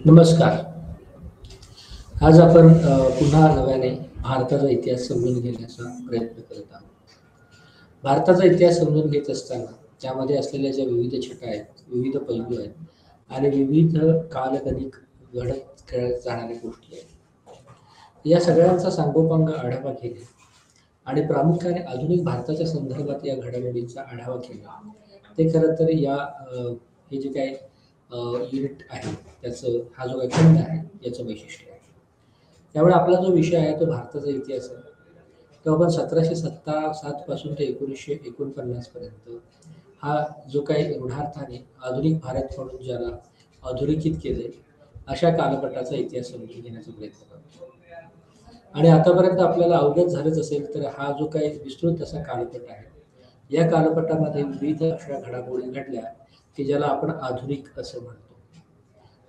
नमस्कार. आज आपण पुन्हा नव्याने भारताचा इतिहास समजून घेण्याचा प्रयत्न करत आहोत. भारताचा इतिहास समजून घेत असताना त्यामध्ये असलेल्या ज्या विविध छटा आहेत, विविध पैलू आहेत आणि विविध कालगणिक घडत खेळत जाणाऱ्या गोष्टी आहेत. या सगळ्यांचा सांगोपांग आढावा घेणे आणि प्रामुख्याने आधुनिक भारताच्या संदर्भात या घडामोडींचा आढावा घेणे, ते खरं तर हे जे काही युनिट आहे त्याचं हा जो काही खंड आहे याचं वैशिष्ट्य आहे. त्यामुळे आपला जो विषय आहे तो भारताचा इतिहास आहे. तो आपण 1777 पासून ते 1949 पर्यंत हा जो काही रूढार्थाने आधुनिक भारत म्हणून ज्याला अधोरेखित केले अशा कालपटाचा इतिहास समजून घेण्याचा प्रयत्न करतो. आणि आतापर्यंत आपल्याला अवगत झालंच असेल तर हा जो काही विस्तृत असा कालपट आहे, या कालपटामध्ये विविध अशा घडामोडी घडल्या की ज्याला आपण आधुनिक असं म्हणतो.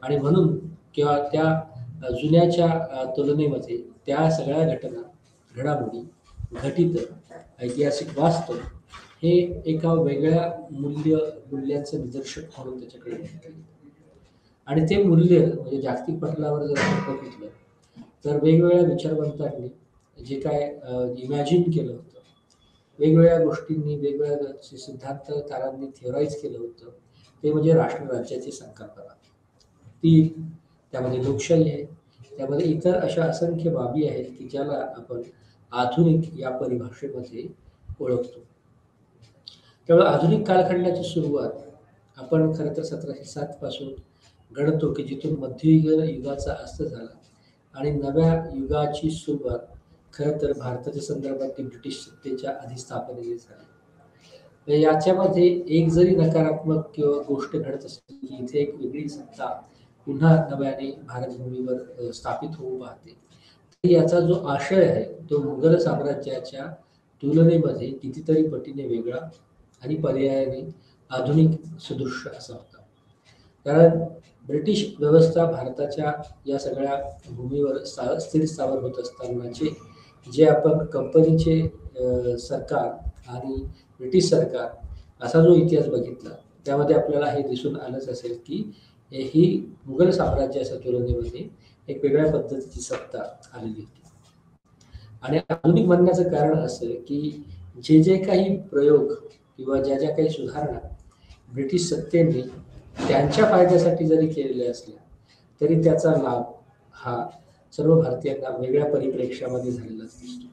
आणि म्हणून किंवा त्या जुन्याच्या तुलनेमध्ये त्या सगळ्या घटना, घडामोडी, घटित, ऐतिहासिक वास्तव हे एका वेगळ्या मूल्यांचं निदर्शक म्हणून त्याच्याकडे बघितलं गेलं. आणि ते मूल्य म्हणजे जागतिक पटलावर जर आपण बघितलं, तर वेगवेगळ्या विचारवंतांनी जे काय इमॅजिन केलं होतं, वेगवेगळ्या गोष्टींनी, वेगवेगळ्या सिद्धांतकारांनी थिअराईज केलं होतं, ते म्हणजे राष्ट्रराज्याची संकल्पना. ती त्यामध्ये लोकशाही आहे, त्यामध्ये इतर अशा असंख्य बाबी आहेत की ज्याला आपण आधुनिक या परिभाषेमध्ये ओळखतो. त्यामुळे आधुनिक कालखंडाची सुरुवात आपण खरं तर 1707 पासून गणतो की जिथून मध्ययुगीन युगाचा अस्त झाला आणि नव्या युगाची सुरुवात खरं तर भारताच्या संदर्भात ती ब्रिटिश सत्तेच्या अधिस्थापनेने झाली. तर याच्यामध्ये एक जरी नकारात्मक किंवा गोष्ट घडत असेल की इथे एक वेगळी सत्ता पुन्हा नव्याने भारतभूमीवर स्थापित होऊ पाहते, तर याचा जो आशय आहे तो मुघल साम्राज्याच्या तुलनेमध्ये कितीतरी पटीने वेगळा आणि पर्यायाने आधुनिक सदृश्य असा होता. कारण ब्रिटिश व्यवस्था भारताच्या या सगळ्या भूमीवर स्थिर स्थावर होत असतानाचे जे आपण कंपनीचे सरकार आणि ब्रिटिश सरकार असा जो इतिहास बघितला, त्यामध्ये आपल्याला हे दिसून आलंच असेल की ही मुघल साम्राज्याच्या तुलनेमध्ये एक वेगळ्या पद्धतीची सत्ता आलेली होती. आणि आधुनिक म्हणण्याचं कारण असं की जे जे काही प्रयोग किंवा ज्या ज्या काही सुधारणा ब्रिटिश सत्तेने त्यांच्या फायद्यासाठी जरी केलेल्या असल्या, तरी त्याचा लाभ हा सर्व भारतीयांना वेगळ्या परिप्रेक्ष्यामध्ये झालेलाच दिसतो.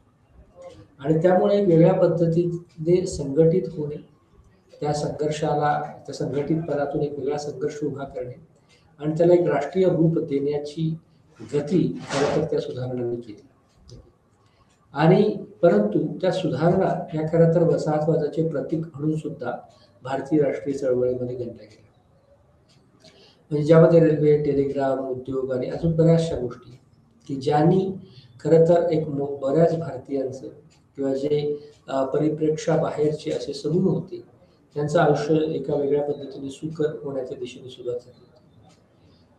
आणि त्यामुळे एक वेगळ्या पद्धतीने संघटित होणे, त्या संघटितपणातून एक वेगळा संघर्ष उभा करणे आणि त्याला एक राष्ट्रीय रूप देण्याची गती खरं तर त्या सुधारणांनी केली. आणि परंतु त्या सुधारणा ह्या खरं तर वसाहतवादाचे प्रतीक म्हणून सुद्धा भारतीय राष्ट्रीय चळवळीमध्ये गणल्या गेल्या. म्हणजे ज्यामध्ये रेल्वे, टेलिग्राम, उद्योग आणि अजून बऱ्याचशा गोष्टी की ज्यांनी खरं तर बऱ्याच भारतीयांचं किंवा जे परिप्रेक्ष्याबाहेरचे असे समूह होते, त्यांचं आयुष्य एका वेगळ्या पद्धतीने सुकर होण्याच्या दिशेने सुरुवात झाली होती.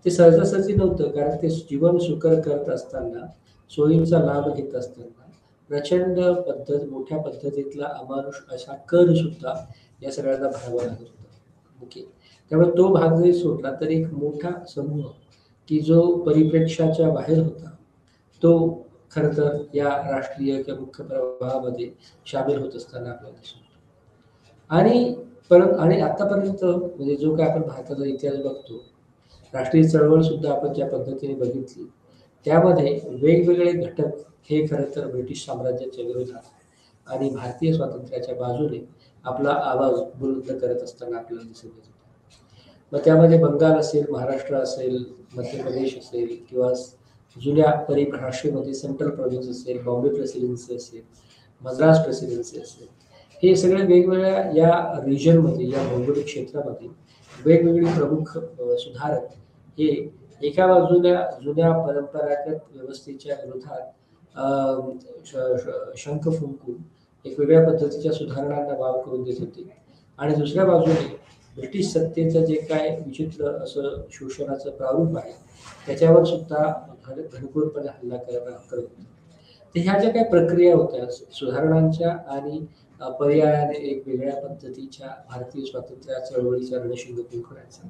ते सहजासहजी नव्हतं, कारण ते जीवन सुकर करत असताना, सोयींचा लाभ घेत असताना प्रचंड मोठ्या पद्धतीतला अमानुष असा कर सुद्धा या सगळ्यांना भरावा लागत होता. ओके. त्यामुळे तो भाग जरी सोडला तर एक मोठा समूह की जो परिप्रेक्ष्याच्या बाहेर होता, तो खरं तर या राष्ट्रीय किंवा मुख्य प्रवाहामध्ये सामील होत असताना आपल्याला दिसून येतो. आणि आतापर्यंत म्हणजे जो काय आपण भारताचा इतिहास बघतो, राष्ट्रीय चळवळ सुद्धा आपण ज्या पद्धतीने बघितली, त्यामध्ये वेगवेगळे घटक हे खरं तर ब्रिटिश साम्राज्याच्या विरोधात आणि भारतीय स्वातंत्र्याच्या बाजूने आपला आवाज बुलंद करत असताना आपल्याला दिसून येत होता. मग त्यामध्ये बंगाल असेल, महाराष्ट्र असेल, मध्य प्रदेश असेल किंवा जुन्या परिभाषेमध्ये सेंट्रल प्रोव्हिन्स असेल, बॉम्बे प्रेसिडेन्सी असेल, मद्रास प्रेसिडेन्सी असेल, हे सगळे वेगवेगळ्या या रिजनमध्ये, या भौगोलिक क्षेत्रामध्ये वेगवेगळी प्रमुख सुधारक हे एका बाजूला जुन्या परंपरागत व्यवस्थेच्या विरोधात शंख फुंकून एक वेगळ्या पद्धतीच्या सुधारणांना वाव करून देत होते आणि दुसऱ्या बाजूने ब्रिटिश सत्तेचं जे काय विचित्र असं शोषणाचं प्रारूप आहे, त्याच्यावर सुद्धा घनघोरपणे हल्ला करत होते. तर ह्या ज्या काही प्रक्रिया होत्या सुधारणांच्या आणि पर्यायाने एक वेगळ्या पद्धतीच्या भारतीय स्वातंत्र्य चळवळीचा रणशिंग फुंकण्याचा,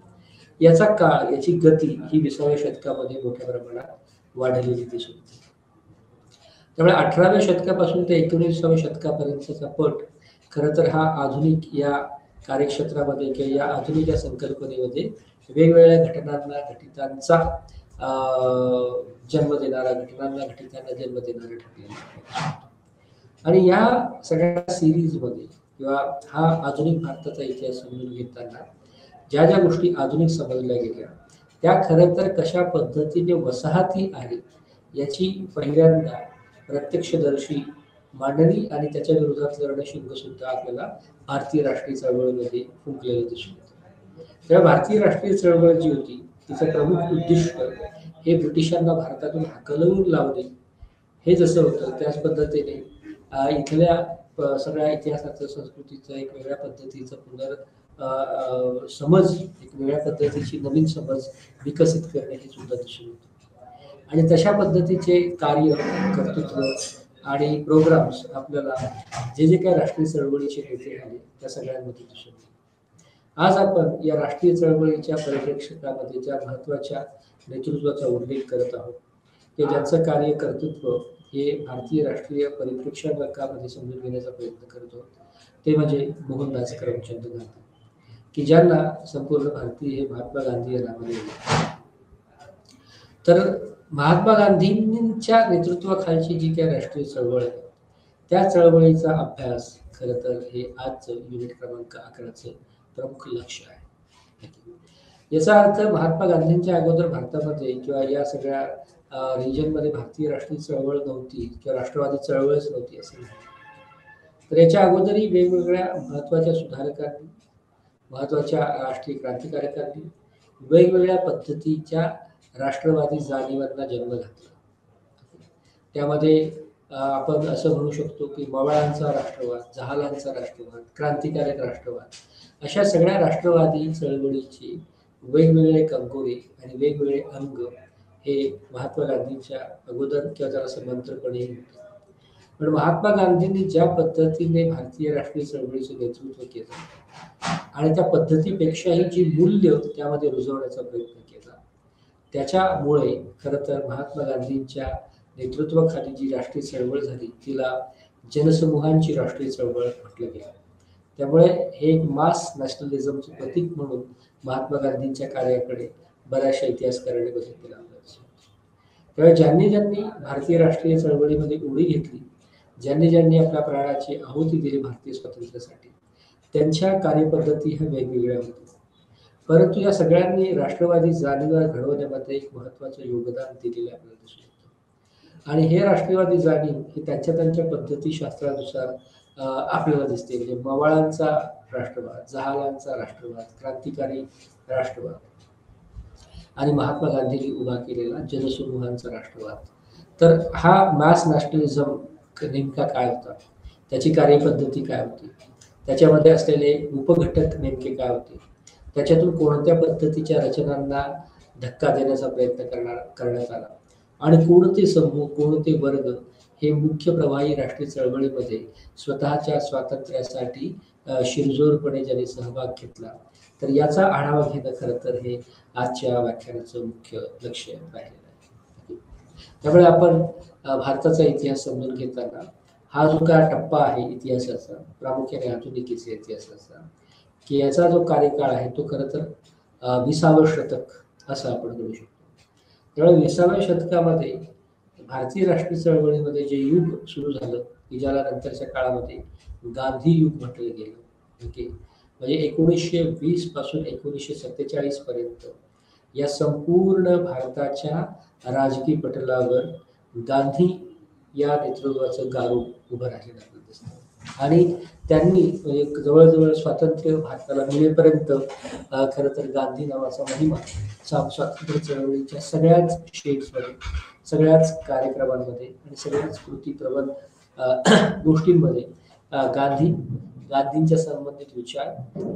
याचा काळ, याची गती ही 20व्या शतकामध्ये मोठ्या प्रमाणात वाढलेली दिसून येते. त्यामुळे 18व्या शतकापासून ते 19व्या शतकापर्यंतचा पट खरं तर हा आधुनिक या कार्यक्षेत्रामध्ये किंवा या आधुनिक या संकल्पनेमध्ये वेगवेगळ्या घटनांचा जन्म देणारा, घटितांना जन्म देणारा ठरलेला आहे. आणि या सगळ्या सिरीजमध्ये किंवा हा आधुनिक भारताचा इतिहास समजून घेताना ज्या ज्या गोष्टी आधुनिक समजल्या गेल्या त्या खरं तर कशा पद्धतीने वसाहती आहे याची पहिल्यांदा प्रत्यक्षदर्शी मांडणी आणि त्याच्या विरोधात रणशिंग सुद्धा आपल्याला भारतीय राष्ट्रीय चळवळीमध्ये फुंकलेलं दिसून येतं. तेव्हा भारतीय राष्ट्रीय चळवळ जी होती तिचं प्रमुख उद्दिष्ट हे ब्रिटिशांना भारतातून हाकलवून लावणे हे जसं होतं त्याच पद्धतीने इथल्या सगळ्या इतिहासाचं, संस्कृतीचं एक वेगळ्या पद्धतीचं समज, एक वेगळ्या पद्धतीची नवीन समज विकसित करणे हे सुद्धा दिसून येतं. आणि तशा पद्धतीचे कार्य, कर्तृत्व आणि प्रोग्राम्स आपल्याला जे काही राष्ट्रीय चळवळीचे नेते आले त्या सगळ्यांमध्ये दिसून येते. आज आपण या राष्ट्रीय चळवळीच्या परिप्रेक्षकामध्ये ज्या महत्वाच्या नेतृत्वाचा उल्लेख करत आहोत की ज्यांचं कार्य, कर्तृत्व हे भारतीय राष्ट्रीय परिप्रेक्षकामध्ये समजून घेण्याचा प्रयत्न करतो ते म्हणजे मोहनदास करमचंद गांधी, की ज्यांना संपूर्ण भारतीय हे महात्मा गांधी या नावाने ओळखतात. तर महात्मा गांधींच्या नेतृत्वाखालची जी काही राष्ट्रीय चळवळ आहे त्या चळवळीचा अभ्यास खरं तर हे आजचं युनिट क्रमांक 11चं प्रमुख लक्ष आहे. याचा अर्थ महात्मा गांधींच्या अगोदर भारतामध्ये किंवा या सगळ्या रिजनमध्ये भारतीय राष्ट्रीय चळवळ नव्हती किंवा राष्ट्रवादी चळवळच नव्हती असं नाही. तर याच्या अगोदरही वेगवेगळ्या महत्वाच्या सुधारकांनी, महत्वाच्या राष्ट्रीय क्रांतिकारकांनी वेगवेगळ्या पद्धतीच्या राष्ट्रवादी जाणीवांना जन्म घातला. त्यामध्ये आपण असं म्हणू शकतो की मवाळांचा राष्ट्रवाद, जहालांचा राष्ट्रवाद, क्रांतिकारक राष्ट्रवाद अशा सगळ्या राष्ट्रवादी चळवळीची वेगवेगळे कंगोरे आणि वेगवेगळे अंग हे महात्मा गांधींच्या अगोदर किंवा जरा समंतरपणे होते. पण महात्मा गांधींनी ज्या पद्धतीने भारतीय राष्ट्रीय चळवळीचं नेतृत्व केलं आणि त्या पद्धतीपेक्षाही जी मूल्य त्यामध्ये रुजवण्याचा प्रयत्न केला त्याच्यामुळे खरं तर महात्मा गांधींच्या नेतृत्वाखाली जी राष्ट्रीय चळवळ झाली तिला जनसमूहांची राष्ट्रीय चळवळ म्हटलं गेलं. त्यामुळे हे एक मास नॅशनलिझमचं प्रतीक म्हणून महात्मा गांधींच्या कार्याकडे बऱ्याचशा इतिहासकारांनी बघितलेलं आपल्याला. त्यामुळे ज्यांनी ज्यांनी भारतीय राष्ट्रीय चळवळीमध्ये उडी घेतली, ज्यांनी ज्यांनी आपल्या प्राणाची आहुती दिली भारतीय स्वातंत्र्यासाठी, त्यांच्या कार्यपद्धती ह्या वेगवेगळ्या होत्या. परंतु या सगळ्यांनी राष्ट्रवादी जाणीवा घडवण्यामध्ये एक महत्वाचं योगदान दिलेलं आपल्याला दिसून येतं. आणि हे राष्ट्रवादी जाणीव ही त्यांच्या त्यांच्या पद्धतीशास्त्रानुसार आपल्याला दिसते. म्हणजे मवाळांचा राष्ट्रवाद, जहालांचा राष्ट्रवाद, क्रांतिकारी राष्ट्रवाद आणि महात्मा गांधींनी उभा केलेला जनसमूहांचा राष्ट्रवाद. तर हा मॅस नॅशनलिझम नेमका काय होता, त्याची कार्यपद्धती काय होती, त्याच्यामध्ये असलेले उपघटक नेमके काय होते, त्याच्यातून कोणत्या पद्धतीच्या रचनांना धक्का देण्याचा प्रयत्न करण्यात आला आणि कोणते समूह, कोणते वर्ग हे मुख्य प्रवाही राष्ट्रीय चळवळीमध्ये स्वतःच्या स्वातंत्र्यासाठी शिरजोरपणे ज्यांनी सहभाग घेतला, तर याचा आढावा घेणं खरं तर हे आजच्या व्याख्यानाचं मुख्य लक्ष राहिलेलं आहे. त्यामुळे आपण भारताचा इतिहास समजून घेताना हा जो काय टप्पा आहे इतिहासाचा, प्रामुख्याने आधुनिकीच्या इतिहासाचा, की याचा जो कार्यकाळ आहे तो खरं तर 20वं शतक असं आपण करू शकतो. त्यामुळे 20व्या शतकामध्ये भारतीय राष्ट्रीय चळवळीमध्ये जे युग सुरू झालं की ज्याला नंतरच्या काळामध्ये गांधी युग म्हटलं गेलं. ओके, म्हणजे 1920 पासून 1947 पर्यंत या संपूर्ण भारताच्या राजकीय पटलावर गांधी या नेतृत्वाचं गारू उभं राहिलेलं आपल्याला दिसतं. आणि त्यांनी जवळजवळ स्वातंत्र्य भारताला मिळेपर्यंत खरं तर गांधी नावाचा महिमा स्वातंत्र्य चळवळीच्या सगळ्याच शेड्समध्ये, सगळ्याच कार्यक्रमांमध्ये आणि सगळ्याच कृती प्रबंध गोष्टींमध्ये गांधींच्या संबंधित विचार,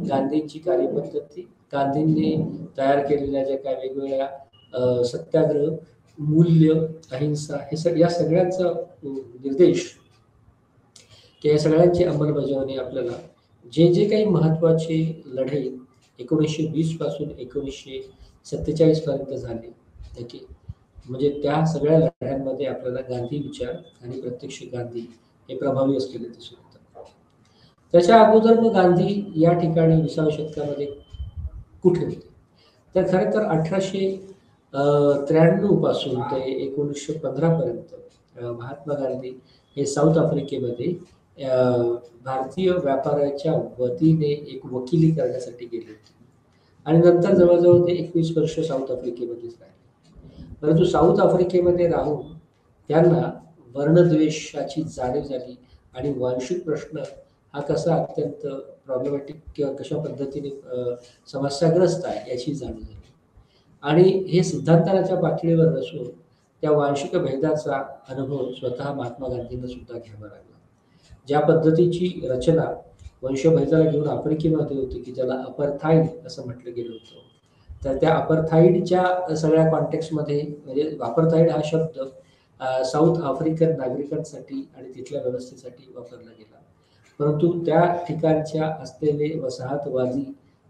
गांधींची कार्यपद्धती, गांधींनी तयार केलेल्या ज्या काही वेगवेगळ्या सत्याग्रह, मूल्य, अहिंसा हे या सगळ्यांचा निर्देश किंवा या सगळ्यांची अंमलबजावणी आपल्याला जे जे काही महत्वाचे लढे 1920 पासून 1947 पर्यंत झाले. ओके, म्हणजे त्या सगळ्या लढ्यांमध्ये आपल्याला गांधी विचार आणि प्रत्यक्ष गांधी हे प्रभावी असलेले दिसून येतात. त्याच्या अगोदर मग गांधी या ठिकाणी 20व्या शतकामध्ये कुठे होते? तर खरं तर 1893 पासून ते 1915 पर्यंत महात्मा गांधी हे साऊथ आफ्रिकेमध्ये भारतीय व्यापाऱ्याच्या वतीने एक वकिली करण्यासाठी गेले होते आणि नंतर जवळजवळ ते 21 वर्ष साऊथ आफ्रिकेमध्येच राहिले. परंतु साऊथ आफ्रिकेमध्ये राहून त्यांना वर्णद्वेषाची जाणीव झाली आणि वांशिक प्रश्न हा कसा अत्यंत प्रॉब्लेमॅटिक किंवा कशा पद्धतीने समस्याग्रस्त आहे याची जाणीव झाली. आणि हे सिद्धांताच्या पातळीवर नसून त्या वांशिक भेदाचा अनुभव स्वतः महात्मा गांधींना सुद्धा घ्यावा लागला. ज्या पद्धतीची रचना वंशभेदाला घेऊन आफ्रिकेमध्ये होती की ज्याला अपार्थाईड असं म्हटलं गेलं होतं, तर त्या अपार्थाईडच्या सगळ्या कॉन्टेक्स्टमध्ये म्हणजे अपार्थाईड हा शब्द साऊथ आफ्रिकन नागरिकांसाठी आणि तिथल्या व्यवस्थेसाठी वापरला गेला. परंतु त्या ठिकाणच्या असलेले वसाहतवादी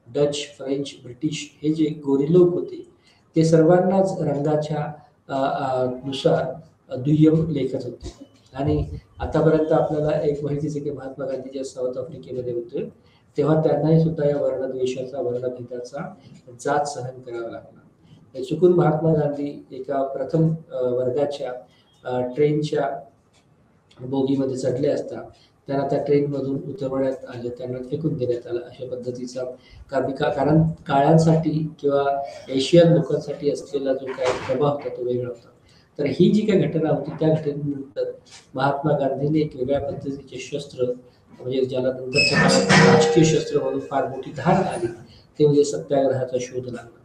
डच, फ्रेंच, ब्रिटिश हे जे गोरे लोक होते ते सर्वांनाच रंगाच्या नुसार दुय्यम लेखत होते. आणि आतापर्यंत आपल्याला एक माहितीच आहे की महात्मा गांधी जे साऊथ आफ्रिकेमध्ये होते तेव्हा त्यांनाही सुद्धा या वर्णद्वेषाचा, वर्णभेदाचा जाच सहन करावा लागला. चुकून महात्मा गांधी एका प्रथम वर्गाच्या ट्रेनच्या बोगीमध्ये चढले असता त्यांना त्या ट्रेनमधून उतरवण्यात आलं, त्यांना फेकून देण्यात आलं. अशा पद्धतीचा कारण काळ्यांसाठी किंवा एशियन लोकांसाठी असलेला जो काही प्रभाव होता तो वेगळा होता. तर ही जी काही घटना होती त्या घटनेनंतर महात्मा गांधींनी एक वेगळ्या पद्धतीचे शस्त्र म्हणजे ज्याला नंतरच्या काळात राजकीय शस्त्र म्हणून फार मोठी धार आली ते म्हणजे सत्याग्रहाचा शोध लागला.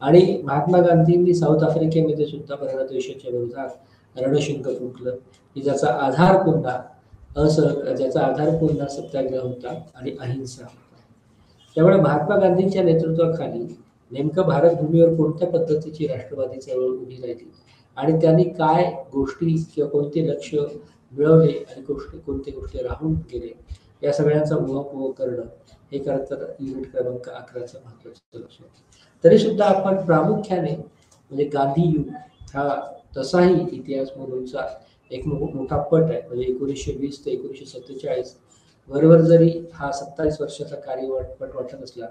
आणि महात्मा गांधींनी साऊथ आफ्रिकेमध्ये सुद्धा वर्णद्वेषाच्या विरोधात रणशिंग फुंकलं की ज्याचा आधार पुन्हा सत्याग्रह होता आणि अहिंसा होता. त्यामुळे महात्मा गांधींच्या नेतृत्वाखाली नेमकं भारत भूमीवर कोणत्या पद्धतीची राष्ट्रवादी चळवळ उभी राहिली आणि त्यांनी काय गोष्टी किंवा कोणते लक्ष मिळवले आणि कोणते गोष्टी राहून गेले या सगळ्यांचा उहापोह करणं हे खरं तर युनिट क्रमांक 11चं महत्वाचं लक्ष होतं. तरी सुद्धा आपण प्रामुख्याने म्हणजे गांधी युग हा तसाही इतिहास म्हणूनचा एक मोठा पट आहे. म्हणजे 1920 ते 1947 बरोबर जरी हा 27 वर्षाचा कार्यपट वाटत असला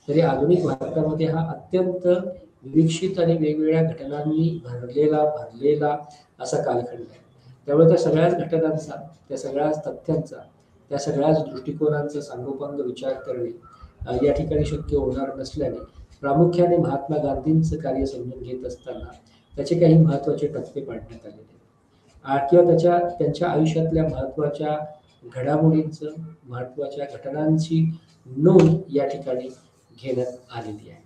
तरी आधुनिक भारतामध्ये हा अत्यंत विकसित आणि वेगवेगळ्या घटनांनी भरलेला असा कालखंड आहे. त्यामुळे त्या सगळ्याच घटनांचा, त्या सगळ्याच तथ्यांचा, त्या सगळ्याच दृष्टिकोनांचा सांगोपांग विचार करणे या ठिकाणी शक्य होणार नसल्याने प्रामुख्याने महात्मा गांधींचं कार्य समजून घेत असताना त्याचे काही महत्वाचे टप्पे पाडण्यात आलेले किंवा त्यांच्या आयुष्यातल्या महत्वाच्या घडामोडींचं, महत्वाच्या घटनांची नोंद या ठिकाणी घेण्यात आलेली आहे.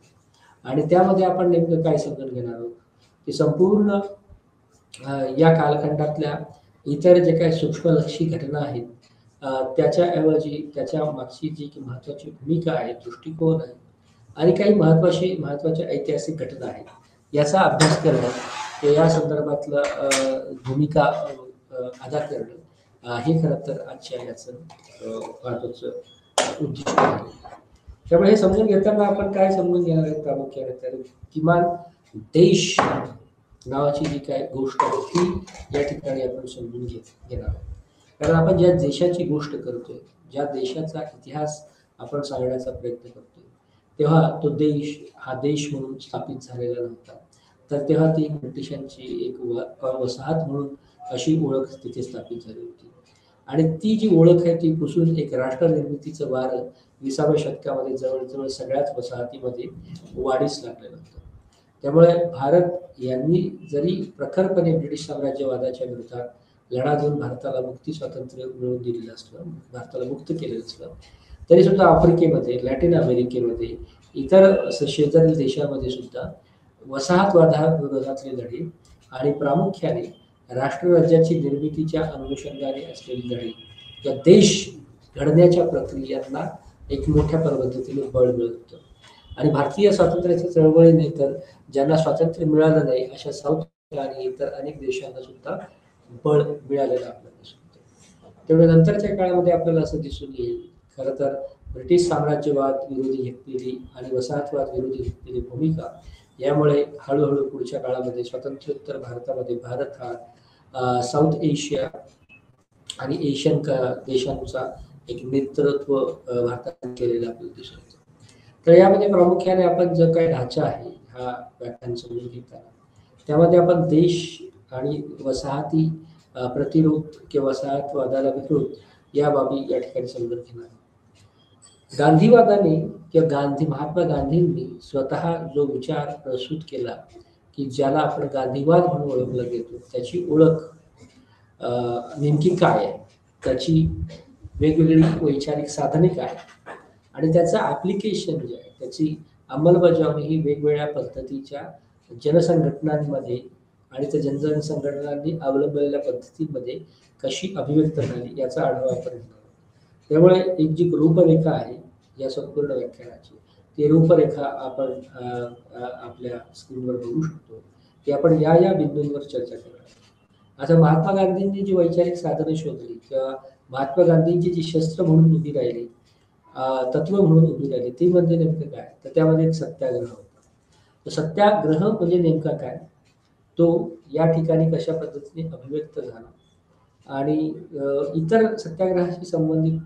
आणि त्यामध्ये आपण नेमकं काय समजून घेणार आहोत की संपूर्ण या कालखंडातल्या इतर जे काही सूक्ष्मलक्षी घटना आहेत त्याच्याऐवजी त्याच्या मागची जी महत्वाची भूमिका आहे, दृष्टिकोन आहे आणि काही महत्वाच्या ऐतिहासिक घटना आहेत याचा अभ्यास करणं, या संदर्भातलं भूमिका अदा करणं हे खरं तर आजच्या याचं महत्वाचं उद्दिष्ट आहे. त्यामुळे हे समजून घेताना आपण काय समजून घेणार आहे प्रामुख्याने तर किमान देश नावाची जी काय गोष्ट आहे ती या ठिकाणी आपण समजून घेणार आहोत. कारण आपण ज्या देशाची गोष्ट करतोय, ज्या देशाचा इतिहास आपण सांगण्याचा प्रयत्न करतोय तेव्हा तो देश हा देश म्हणून स्थापित झालेला नव्हता. तर तेव्हा ती ब्रिटिशांची एक वसाहत म्हणून अशी ओळख तिथे स्थापित झाली होती. आणि ती जी ओळख आहे ती पुसून एक राष्ट्र निर्मितीचं वारं 20व्या शतकामध्ये जवळजवळ सगळ्याच वसाहतीमध्ये वाढीस लागलेलं होतं. त्यामुळे भारत यांनी जरी प्रखरपणे ब्रिटिश साम्राज्यवादाच्या विरोधात लढा देऊन भारताला मुक्ती स्वातंत्र्य मिळवून दिलेलं असलं, भारताला मुक्त केलेलं असलं तरी सुद्धा आफ्रिकेमध्ये, लॅटिन अमेरिकेमध्ये, इतर शेजारील देशामध्ये सुद्धा वसाहतवादाविरोधातले लढे आणि प्रामुख्याने राष्ट्रराज्याची निर्मितीच्या अनुषंगाने असलेली लढे या देश घडण्याच्या प्रक्रियांना एक मोठ्या पद्धतीने बळ मिळत होतं. आणि भारतीय स्वातंत्र्याच्या चळवळीने तर ज्यांना स्वातंत्र्य मिळालं नाही अशा साऊथ आणि इतर अनेक देशांना सुद्धा बळ मिळालेलं आपल्याला दिसून येतं. तेवढ्या नंतरच्या काळामध्ये आपल्याला असं दिसून येईल खरं तर ब्रिटिश साम्राज्यवाद विरोधी घेतलेली आणि वसाहतवाद विरोधी घेतलेली भूमिका यामुळे हळूहळू पुढच्या काळामध्ये स्वातंत्र्योत्तर भारतामध्ये भारत हा साऊथ एशिया आणि एशियन देशांचा एक नेतृत्व भारताने केलेलं आपल्याला दिसून येतं. तर यामध्ये प्रामुख्याने आपण जो काही ढाचा आहे हा व्याख्यान समजून घेताना त्यामध्ये आपण देश आणि वसाहती प्रतिरोध किंवा वसाहतवादाला विरोध या बाबी या ठिकाणी समजून घेणार आहोत. गांधीवादाने किंवा महात्मा गांधींनी स्वतः जो विचार प्रस्तुत केला की ज्याला आपण गांधीवाद म्हणून ओळखलं गेलो त्याची ओळख नेमकी काय आहे, त्याची वेगवेगळी वैचारिक साधने काय आणि त्याचं ॲप्लिकेशन जे आहे त्याची अंमलबजावणी ही वेगवेगळ्या पद्धतीच्या जनसंघटनांमध्ये आणि त्या जनजन संघटनांनी अवलंबलेल्या पद्धतीमध्ये कशी अभिव्यक्त झाली याचा आढावा आपण घेणार आहोत. त्यामुळे एक जी रूपरेखा आहे या संपूर्ण व्याख्यानाची ती रूपरेखा आपण आपल्या स्क्रीनवर बघू शकतो की आपण या बिंदूंवर चर्चा करणार. आता महात्मा गांधींनी जी वैचारिक साधने शोधली किंवा महात्मा गांधींची जी शस्त्र म्हणून उभी राहिली, तत्व म्हणून उभी राहिली ती म्हणजे नेमकं काय, तर त्यामध्ये एक सत्याग्रह होता. सत्याग्रह म्हणजे नेमका काय, तो या ठिकाणी कशा पद्धतीने अभिव्यक्त झाला आणि इतर सत्याग्रहाशी संबंधित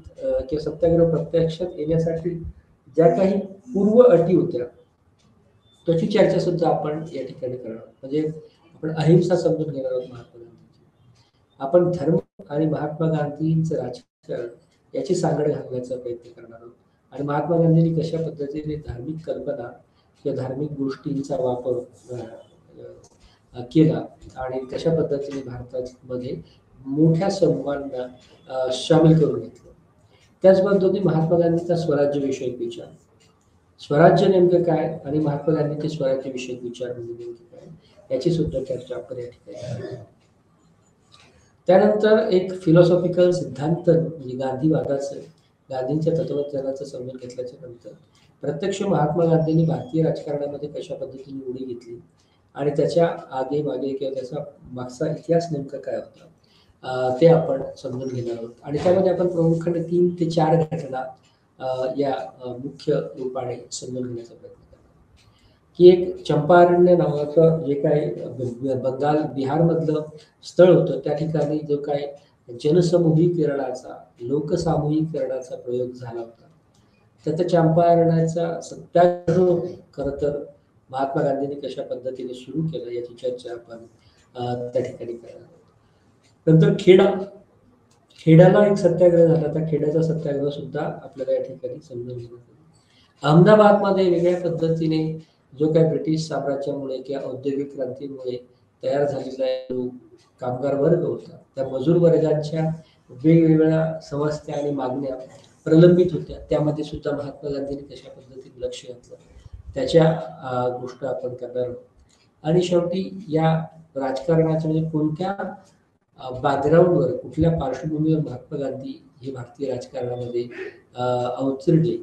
किंवा सत्याग्रह प्रत्यक्षात येण्यासाठी ज्या काही पूर्व अटी होत्या त्याची चर्चा सुद्धा आपण या ठिकाणी करणार आहोत. म्हणजे आपण अहिंसा समजून घेणार आहोत महात्मा गांधींची. आपण धर्म आणि महात्मा गांधींचं राजकारण याची सांगड घालण्याचा प्रयत्न करणार आहोत आणि महात्मा गांधींनी कशा पद्धतीने धार्मिक कल्पना किंवा धार्मिक गोष्टींचा वापर केला आणि कशा पद्धतीने भारतामध्ये मोठ्या समूहांना सामील करून घेतलं. त्याच पद्धतीने महात्मा गांधींचा स्वराज्यविषयक विचार, स्वराज्य नेमकं काय आणि महात्मा गांधींचे स्वराज्यविषयक विचार म्हणजे नेमके काय याची सुद्धा चर्चा आपण या ठिकाणी. त्यानंतर एक फिलॉसॉफिकल सिद्धांत म्हणजे गांधीवादाचं, गांधींच्या तत्वज्ञानाचं समजून घेतल्याच्या नंतर प्रत्यक्ष महात्मा गांधींनी भारतीय राजकारणामध्ये कशा पद्धतीने उडी घेतली आणि त्याच्या आगे मागे किंवा त्याचा मागचा इतिहास नेमका काय होता ते आपण समजून घेणार आहोत. आणि त्यामध्ये आपण प्रामुख्याने 3 ते 4 घटना या मुख्य रूपाने समजून घेण्याचा प्रयत्न करणार की एक चंपारण्य नावाचं जे काही बंगाल बिहारमधलं स्थळ होतं त्या ठिकाणी जो काही जनसमूहीकरणाचा लोकसामूहिकरणाचा प्रयोग झाला होता तर त्या चंपारण्याचा सत्याग्रह खरं तर महात्मा गांधींनी कशा पद्धतीने सुरू केलं याची चर्चा आपण त्या ठिकाणी करणार आहोत. नंतर खेड्याला एक सत्याग्रह झाला, त्या खेड्याचा सत्याग्रह सुद्धा आपल्याला या ठिकाणी समजून घेण्यात आला. अहमदाबादमध्ये वेगळ्या पद्धतीने जो काही ब्रिटिश साम्राज्यामुळे किंवा औद्योगिक क्रांतीमुळे तयार झालेला जो कामगार वर्ग होता त्या मजूर वर्गांच्या वेगवेगळ्या समस्या आणि मागण्या प्रलंबित होत्या, त्यामध्ये सुद्धा महात्मा गांधींनी कशा पद्धतीने लक्ष घातलं त्याच्या गोष्ट आपण करणार आहोत. आणि शेवटी या राजकारणाच्या म्हणजे कोणत्या बॅकग्राऊंडवर कुठल्या पार्श्वभूमीवर महात्मा गांधी हे भारतीय राजकारणामध्ये अवतरले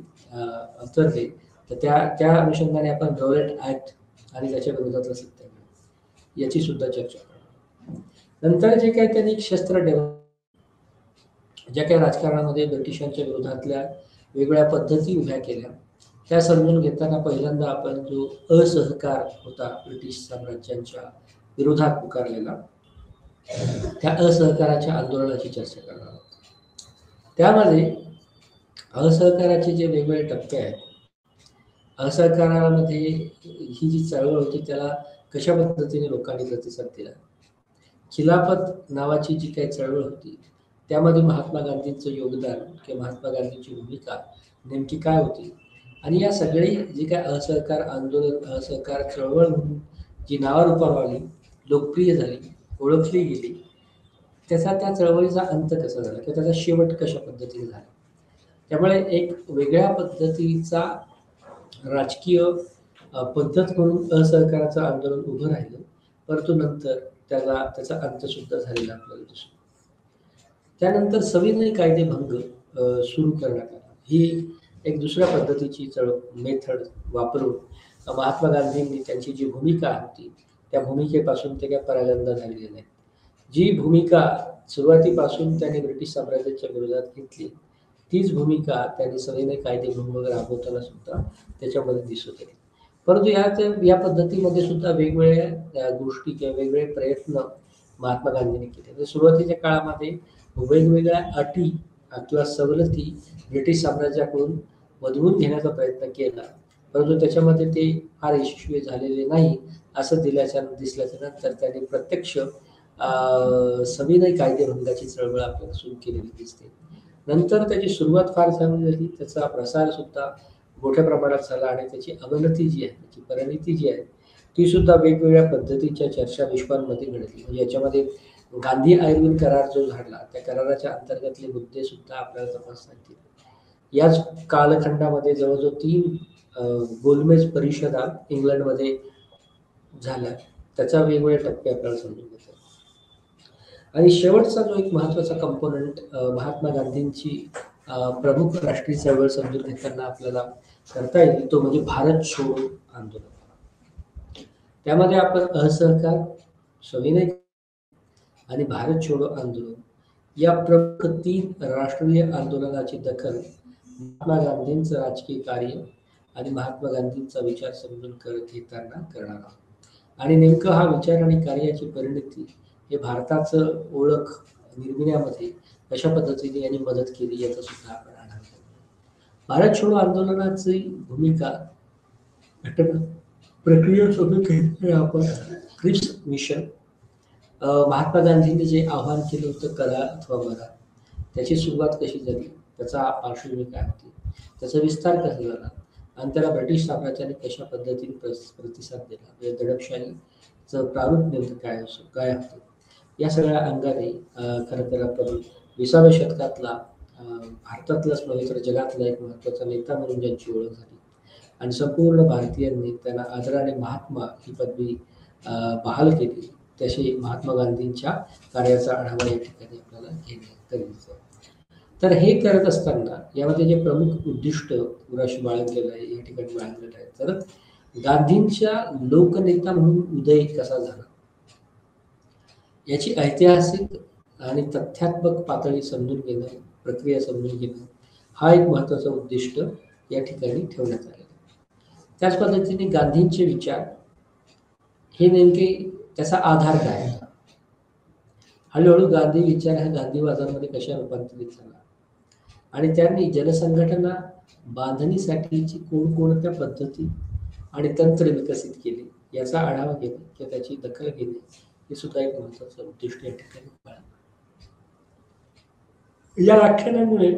तर त्या अनुषंगाने आपण रॉलेट ऍक्ट आणि त्याच्या विरोधातला सत्याग्रह याची सुद्धा चर्चा करणार. नंतर जे काही त्यांनी शस्त्र ज्या काही राजकारणामध्ये ब्रिटिशांच्या विरोधातल्या वेगवेगळ्या पद्धती उभ्या केल्या त्या समजून घेताना पहिल्यांदा आपण जो असहकार होता ब्रिटिश साम्राज्यांच्या विरोधात पुकारलेला त्या असहकाराच्या आंदोलनाची चर्चा करणार आहोत. त्यामध्ये असहकाराचे जे वेगवेगळे टप्पे आहेत, असहकारामध्ये ही जी चळवळ होती त्याला कशा पद्धतीने लोकांनी प्रतिसाद दिला, खिलाफत नावाची जी काही चळवळ होती त्यामध्ये महात्मा गांधींचं योगदान किंवा महात्मा गांधींची भूमिका नेमकी काय होती आणि या सगळी जी काय असहकार आंदोलन असहकार चळवळ म्हणून जी नावारूपाला आली, लोकप्रिय झाली, ओळखली गेली, त्या चळवळीचा अंत कसा झाला किंवा त्याचा शेवट कशा पद्धतीने झाला. त्यामुळे एक वेगळ्या पद्धतीचा राजकीय पद्धत म्हणून असहकाराचं आंदोलन उभं राहिलं, परंतु नंतर त्याचा अंत सुद्धा झालेला आपल्याला दिसतो. त्यानंतर सविनय कायदेभंग सुरू करण्यात आला. ही एक दुसऱ्या पद्धतीची मेथड वापरून महात्मा गांधींनी त्यांची जी भूमिका होती त्या भूमिकेपासून ते काय परागंदा झालेले नाही. जी भूमिका सुरुवातीपासून त्यांनी ब्रिटिश साम्राज्याच्या विरोधात घेतली तीच भूमिका त्यांनी सविनय कायदेभंग राबवताना सुद्धा त्याच्यामध्ये दिसत आहे. परंतु या पद्धतीमध्ये सुद्धा वेगवेगळ्या गोष्टी किंवा वेगवेगळे प्रयत्न महात्मा गांधींनी केले. तर सुरुवातीच्या काळामध्ये वेगवेगळ्या अटी किंवा सवलती ब्रिटिश साम्राज्याकडून वधवून घेण्याचा प्रयत्न केला. परंतु त्याच्यामध्ये ते फार यशस्वी झालेले नाही असं दिसल्याच्या नंतर त्यांनी प्रत्यक्ष सविनय कायदेभंगाची चळवळ आपल्याला सुरू केलेली दिसते. नंतर त्याची सुरुवात फार चांगली झाली, त्याचा प्रसार सुद्धा मोठ्या प्रमाणात झाला आणि त्याची अवनती जी आहे, त्याची परिणती जी आहे, ती सुद्धा वेगवेगळ्या पद्धतीच्या चर्चा विश्वांमध्ये घडली. म्हणजे याच्यामध्ये गांधी आयुर्वेद करार जो झाला, त्या कराराच्या अंतर्गतले मुद्दे सुद्धा आपल्याला तपासता येतील. याच कालखंडामध्ये जवळजवळ 3 गोलमेज परिषदा इंग्लंडमध्ये झाल्या. त्याचा वेगवेगळे टप्पे आपल्याला समजून घेतात. आणि शेवटचा जो एक महत्त्वाचा कंपोनंट महात्मा गांधींची प्रमुख राष्ट्रीय चळवळ समजून घेताना आपल्याला करता येईल तो म्हणजे भारत छोडो आंदोलन. त्यामध्ये आपण असहकार, सविनय आणि भारत छोडो आंदोलन या प्रमुख 3 राष्ट्रीय आंदोलनाची दखल महात्मा गांधींचं राजकीय कार्य आणि महात्मा गांधींचा विचार समजून घेताना करणार आहोत. आणि नेमकं हा विचार आणि कार्याची परिणती हे भारताचं ओळख निर्मिण्यामध्ये कशा पद्धतीने यांनी मदत केली याचा सुद्धा आपण आढावा घेऊ. भारत छोडो आंदोलनाची भूमिका घटना प्रक्रिया समजून घेतली आपण. क्रिप्स मिशन, महात्मा गांधींनी जे आव्हान केलं होतं करा अथवा मरा, त्याची सुरुवात कशी झाली, त्याचा पार्श्वभूमी काय होती, त्याचा विस्तार कसा झाला आणि त्याला ब्रिटिश साम्राज्याने कशा पद्धतीने प्रतिसाद दिला, म्हणजे दडपशाहीचं प्रारूप नेमकं काय होतं, या सगळ्या अंगाने खरं तर आपण 20व्या शतकातला भारतातलाच नव्हे तर जगातला एक महत्त्वाचा नेता म्हणून ज्यांची ओळख झाली आणि संपूर्ण भारतीयांनी त्यांना आदराने महात्मा ही पदवी बहाल केली, तसे महात्मा गांधींच्या कार्याचा आढावा या ठिकाणी आपल्याला घेणे गरजेचं आहे. तर हे करत असताना यामध्ये जे प्रमुख उद्दिष्ट पुराशी बाळगलेलं आहे, या ठिकाणी बाळगलेलं आहे, तर गांधींच्या लोकनेता म्हणून उदय कसा झाला याची ऐतिहासिक आणि तथ्यात्मक पातळी समजून घेणं, प्रक्रिया समजून घेणं हा एक महत्त्वाचा उद्दिष्ट या ठिकाणी ठेवण्यात आलेला आहे. त्याच पद्धतीने गांधींचे विचार हे नेमके त्याचा आधार काय होता, हळूहळू गांधी विचार हा गांधीवादामध्ये कशा रूपांतरित झाला आणि त्यांनी जनसंघटना बांधणीसाठीची कोणकोणत्या पद्धती आणि तंत्र विकसित केले याचा आढावा घेणे किंवा त्याची दखल घेणे हे सुद्धा एक महत्त्वाचं उद्दिष्ट या ठिकाणी पाळलं. या व्याख्यानामुळे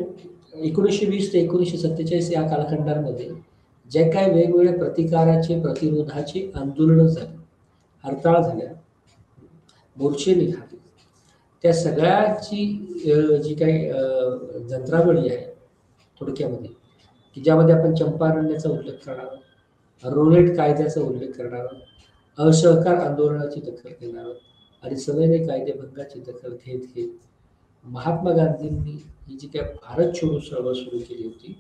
1920 ते 1947 या कालखंडामध्ये जे काय वेगवेगळ्या प्रतिकाराचे प्रतिरोधाचे आंदोलनं झाली, हरताळ झाल्या, मोर्चे निघाले, त्या सगळ्याची जी काही जंत्रावळी आहे थोडक्यामध्ये, की ज्यामध्ये आपण चंपारण्याचा उल्लेख करणार आहोत, रोलेट कायद्याचा उल्लेख करणार आहोत, असहकार आंदोलनाची दखल घेणार आहोत आणि सविनय कायदेभंगाची दखल घेत महात्मा गांधींनी ही जी काय भारत छोडो चळवळ सुरू केली होती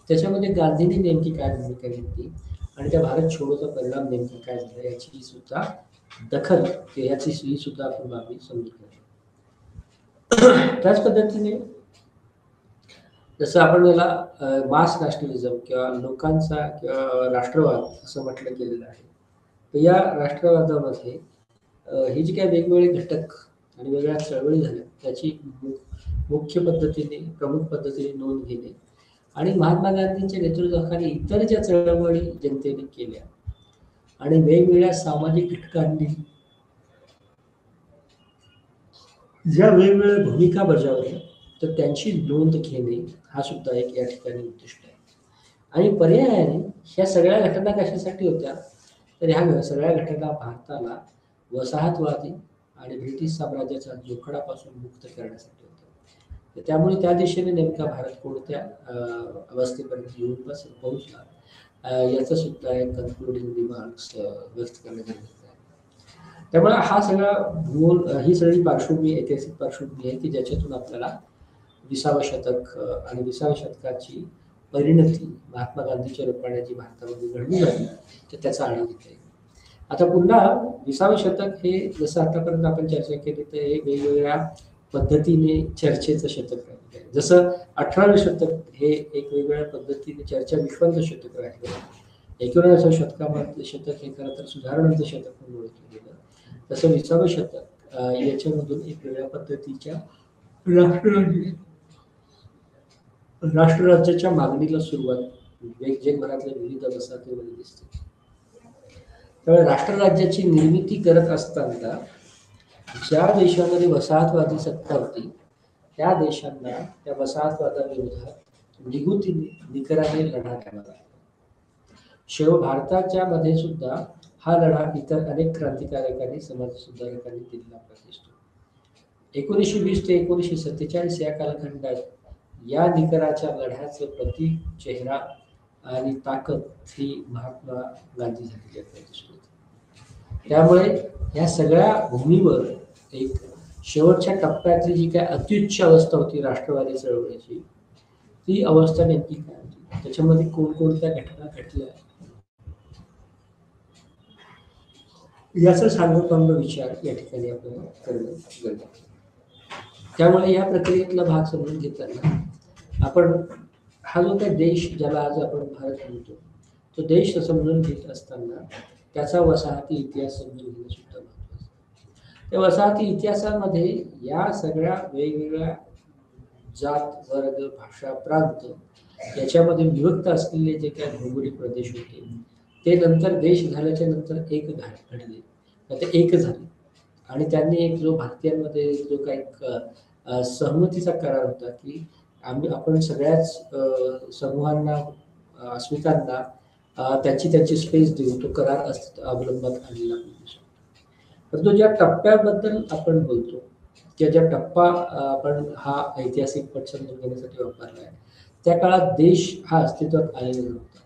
त्याच्यामध्ये गांधींनी नेमकी काय भूमिका घेतली आणि त्या भारत छोडोचा परिणाम नेमका काय झाला याची सुद्धा दखल याची ही सुद्धा आपण बाबी समजून घेऊ. त्याच पद्धतीने जसं आपण याला मास नॅशनलिझम किंवा लोकांचा किंवा राष्ट्रवाद असं म्हटलं गेलेलं आहे, तर या राष्ट्रवादामध्ये हे जे काही वेगवेगळे घटक आणि वेगळ्या चळवळी झाल्या त्याची मुख्य पद्धतीने प्रमुख पद्धतीने नोंद घेणे आणि महात्मा गांधींच्या नेतृत्वाखाली इतर ज्या चळवळी जनतेने केल्या आणि वेगवेगळ्या सामाजिक घटकांनी ज्या वेगवेगळ्या भूमिका बजावल्या तर त्यांची नोंद घेणे हा सुद्धा एक या ठिकाणी उद्दिष्ट आहे. आणि पर्यायाने ह्या सगळ्या घटना कशासाठी होत्या, तर ह्या सगळ्या घटना भारताला वसाहतवादी आणि ब्रिटिश साम्राज्याच्या जोखडापासून मुक्त करण्यासाठी होतं. तर त्यामुळे त्या दिशेने नेमका भारत कोणत्या अवस्थेपर्यंत येऊन पोहोचला याचा सुद्धा एक कन्क्लुडिंग रिमार्क्स व्यक्त करण्यात आले आहे. त्यामुळे हा सगळा भूगोल, ही सगळी पार्श्वभूमी ऐतिहासिक पार्श्वभूमी आहे की ज्याच्यातून आपल्याला 20व्या शतक आणि 20व्या शतकाची परिणती महात्मा गांधीच्या रूपाने जी भारतामध्ये घडली झाली तर त्याचा आढावा घेता येईल. आता पुन्हा 20वे शतक हे जसं आतापर्यंत आपण चर्चा केली तर हे वेगवेगळ्या पद्धतीने चर्चेचं शतक राहिलं आहे. जसं 18वे शतक हे एक वेगवेगळ्या पद्धतीने चर्चा विश्वाचं शतक राहिलं. 19व्या शतकामधलं शतक हे खरं तर सुधारणांचं शतक म्हणून ओळखलं गेलं. तसं 20वे शतक याच्यामधून एक वेगळ्या पद्धतीच्या राष्ट्रराज्याच्या मागणीला सुरुवात जगभरातल्या विविध वसाहतीमध्ये दिसते. त्यामुळे राष्ट्रराज्याची निर्मिती करत असताना ज्या देशामध्ये वसाहतवादी सत्ता होती त्या देशांना त्या वसाहतवादाविरोधात निकराने लढा द्यावा लागला. भारताच्या मध्ये सुद्धा हा लढा इतर अनेक क्रांतिकारकांनी समाजसुधारकांनी दिलेला आपल्याला दिसतो. 1920 ते 1947 या कालखंडात या निकराच्या लढ्याचं प्रतीक, चेहरा आणि ताकद ही महात्मा गांधी झालेली आपल्याला दिसतो. त्यामुळे या सगळ्या भूमीवर एक शेवटच्या टप्प्यातली जी काय अत्युच्च अवस्था होती राष्ट्रवादी चळवळीची, ती अवस्था नेमकी काय होती, त्याच्यामध्ये कोणकोणत्या घटना घडल्या याचा सांगोपांग विचार या ठिकाणी आपल्याला करणं गरजेचं आहे. त्यामुळे या प्रक्रियेतला भाग समजून घेताना आपण हा जो काही देश ज्याला आज आपण भारत म्हणतो, तो देश समजून घेत असताना त्याचा वसाहती इतिहास समजून घेणं सुद्धा महत्त्वाचं. त्या वसाहती इतिहासामध्ये या सगळ्या वेगवेगळ्या जात, वर्ग, भाषा, प्रांत याच्यामध्ये विभक्त असलेले जे काही भौगोलिक प्रदेश होते ते नंतर देश झाल्याच्या नंतर एक घडले, ते एक झाले आणि त्यांनी एक जो भारतीयांमध्ये जो काही सहमतीचा करार होता की आपण सगळ्याच समूहांना, अस्मितांना त्यांची स्पेस देऊ, तो करार अवलंबात आणलेला आहे. परंतु ज्या टप्प्याबद्दल आपण बोलतो किंवा ज्या टप्पा आपण हा ऐतिहासिक पट समजून घेण्यासाठी वापरला आहे, त्या काळात देश हा अस्तित्वात आलेला नव्हता.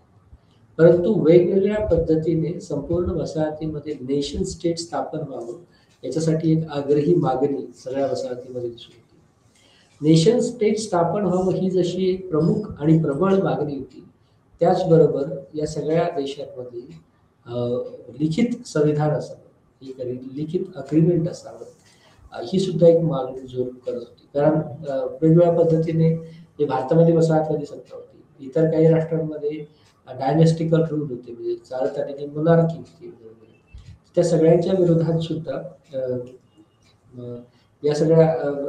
परंतु वेगवेगळ्या पद्धतीने संपूर्ण वसाहतीमध्ये नेशन स्टेट स्थापन व्हावं याच्यासाठी एक आग्रही मागणी सगळ्या वसाहतीमध्ये दिसून येते. नेशन स्टेट स्थापन व्हावं ही जशी एक प्रमुख आणि प्रबळ मागणी होती, त्याचबरोबर या सगळ्या देशांमध्ये लिखित संविधान असावं, लिखित अग्रीमेंट असावं, ही सुद्धा एक मागणी जोर करत होती. कारण वेगवेगळ्या पद्धतीने जे भारतामध्ये वसाहतवादी सत्ता होती, इतर काही राष्ट्रांमध्ये डायनेस्टिकल रूल होते, म्हणजे चालत आलेली मोनार्की होती. त्या सगळ्यांच्या विरोधात सुद्धा या सगळ्या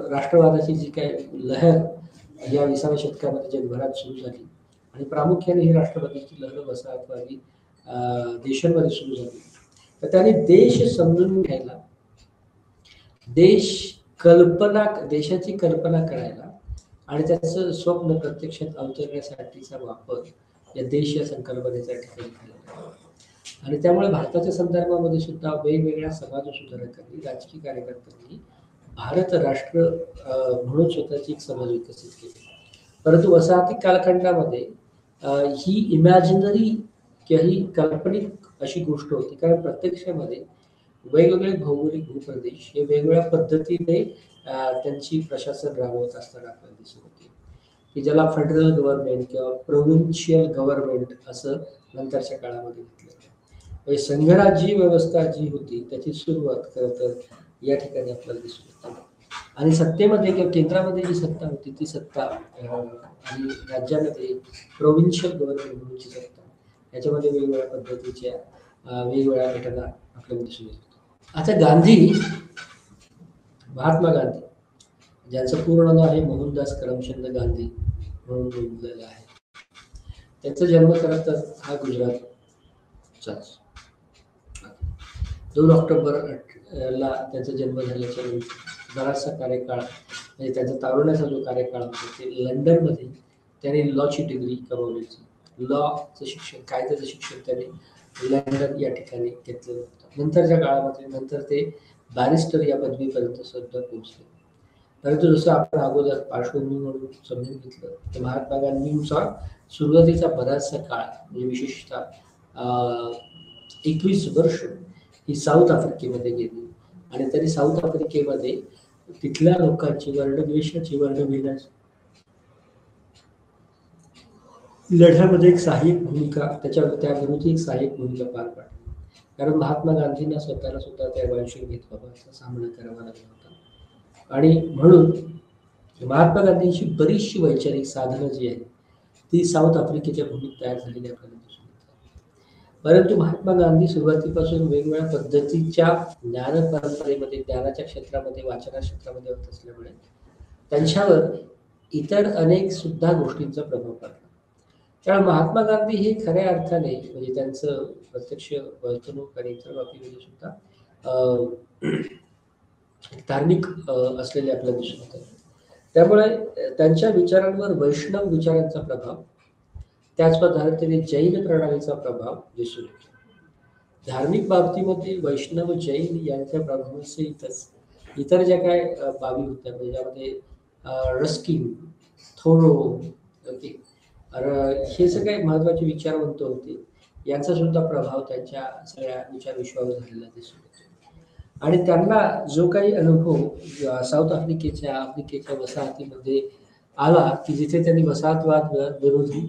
राष्ट्रवादाची जी काय लहर या 20व्या शतकामध्ये जगभरात सुरू झाली आणि प्रामुख्याने ही राष्ट्रवादीची लहर वसाहतवादी देशांमध्ये सुरू झाली. तर त्याने देश समजून घ्यायला, देशाची कल्पना करायला आणि त्याचं स्वप्न प्रत्यक्षात अवतरण्यासाठीचा वापर या देश या संकल्पनेच्या ठिकाणी केला. आणि त्यामुळे भारताच्या संदर्भामध्ये सुद्धा वेगवेगळ्या समाजसुधारकांनी, राजकीय कार्यकर्त्यांनी भारत राष्ट्र म्हणून स्वतःची एक समज विकसित केली. परंतु वसाहती कालखंडामध्ये ही इमॅजिनरी किंवा ही काल्पनिक अशी गोष्ट होती, कारण प्रत्यक्षामध्ये वेगवेगळे भौगोलिक भूप्रदेश हे वेगवेगळ्या पद्धतीने त्यांची प्रशासन राबवत असताना आपल्याला दिसत होते, की ज्याला फेडरल गव्हर्नमेंट किंवा प्रोव्हिन्शियल गव्हर्नमेंट असं नंतरच्या काळामध्ये घेतलं. म्हणजे संघराज्यी व्यवस्था जी होती त्याची सुरुवात खरं तर या ठिकाणी आपल्याला दिसून येते. आणि सत्तेमध्ये किंवा केंद्रामध्ये जी सत्ता होती ती सत्ता आणि राज्यामध्ये प्रोव्हिन्शियल गव्हर्नमेंट म्हणूनची सत्ता, याच्यामध्ये वेगवेगळ्या पद्धतीच्या वेगवेगळ्या घटना आपल्याला दिसून येतात. आता महात्मा गांधी, ज्यांचं पूर्ण नाव आहे मोहनदास करमचंद गांधी म्हणून नोंदलेलं आहे, त्यांचा जन्म खरं तर हा गुजरातचाच. 2 ऑक्टोबरला त्यांचा जन्म झाल्याच्या बराचसा कार्यकाळ, म्हणजे त्यांचा तारुण्याचा जो कार्यकाळ होता ते लंडनमध्ये त्यांनी लॉची डिग्री कमावली. लॉचं शिक्षण, कायद्याचं शिक्षण त्यांनी लंडन या ठिकाणी घेतलेलं होतं. नंतरच्या काळामध्ये नंतर ते बॅरिस्टर या पदवीपर्यंत सुद्धा पोहोचले. परंतु जसं आपण अगोदर पार्श्वभूमी म्हणून समजून घेतलं तर महात्मा गांधींचा सुरुवातीचा बराचसा काळ, म्हणजे विशेषतः 21 वर्ष ही साऊथ आफ्रिकेमध्ये गेली आणि त्यांनी साऊथ आफ्रिकेमध्ये तिथल्या लोकांची वर्णद्वेषाची, वर्णभेदाची लढ्यामध्ये एक सहाय्यक भूमिका, त्या विरुद्ध एक सहाय्यक भूमिका पार पाडली. कारण महात्मा गांधींना स्वतःला सुद्धा त्या वांशिक भेदभावाचा सामना करावा लागला होता. आणि म्हणून महात्मा गांधींची बरीचशी वैचारिक साधनं जी आहेत ती साऊथ आफ्रिकेच्या भूमीत तयार झालेली आपल्याला दिसून येतात. परंतु महात्मा गांधी सुरुवातीपासून वेगवेगळ्या पद्धतीच्या ज्ञान परंपरेमध्ये, ज्ञानाच्या क्षेत्रामध्ये, वाचना क्षेत्रामध्ये होत असल्यामुळे त्यांच्यावर इतर अनेक सुद्धा गोष्टींचा प्रभाव पडला. त्यामुळे महात्मा गांधी हे खऱ्या अर्थाने म्हणजे त्यांचं प्रत्यक्ष वर्तणूक आणि इतर बाबतीमध्ये सुद्धा धार्मिक असलेले आपल्याला दिसून येतात. त्यामुळे त्यांच्या विचारांवर वैष्णव विचारांचा प्रभाव, त्याच पद्धतीने जैन प्रणालीचा प्रभाव दिसून येतो. धार्मिक बाबतीमध्ये वैष्णव जैन यांच्या प्रभावासहितच इतर ज्या काय बाबी होत्या म्हणजे ज्यामध्ये रस्किन, थोरो, ओके, हे सगळे महत्वाचे विचारवंत होते. यांचा सुद्धा प्रभाव त्यांच्या सगळ्या विचार विश्वावर झालेला दिसून येतो. आणि त्यांना जो काही अनुभव साऊथ आफ्रिकेच्या वसाहतीमध्ये आला की जिथे त्यांनी वसाहतवाद विरोधी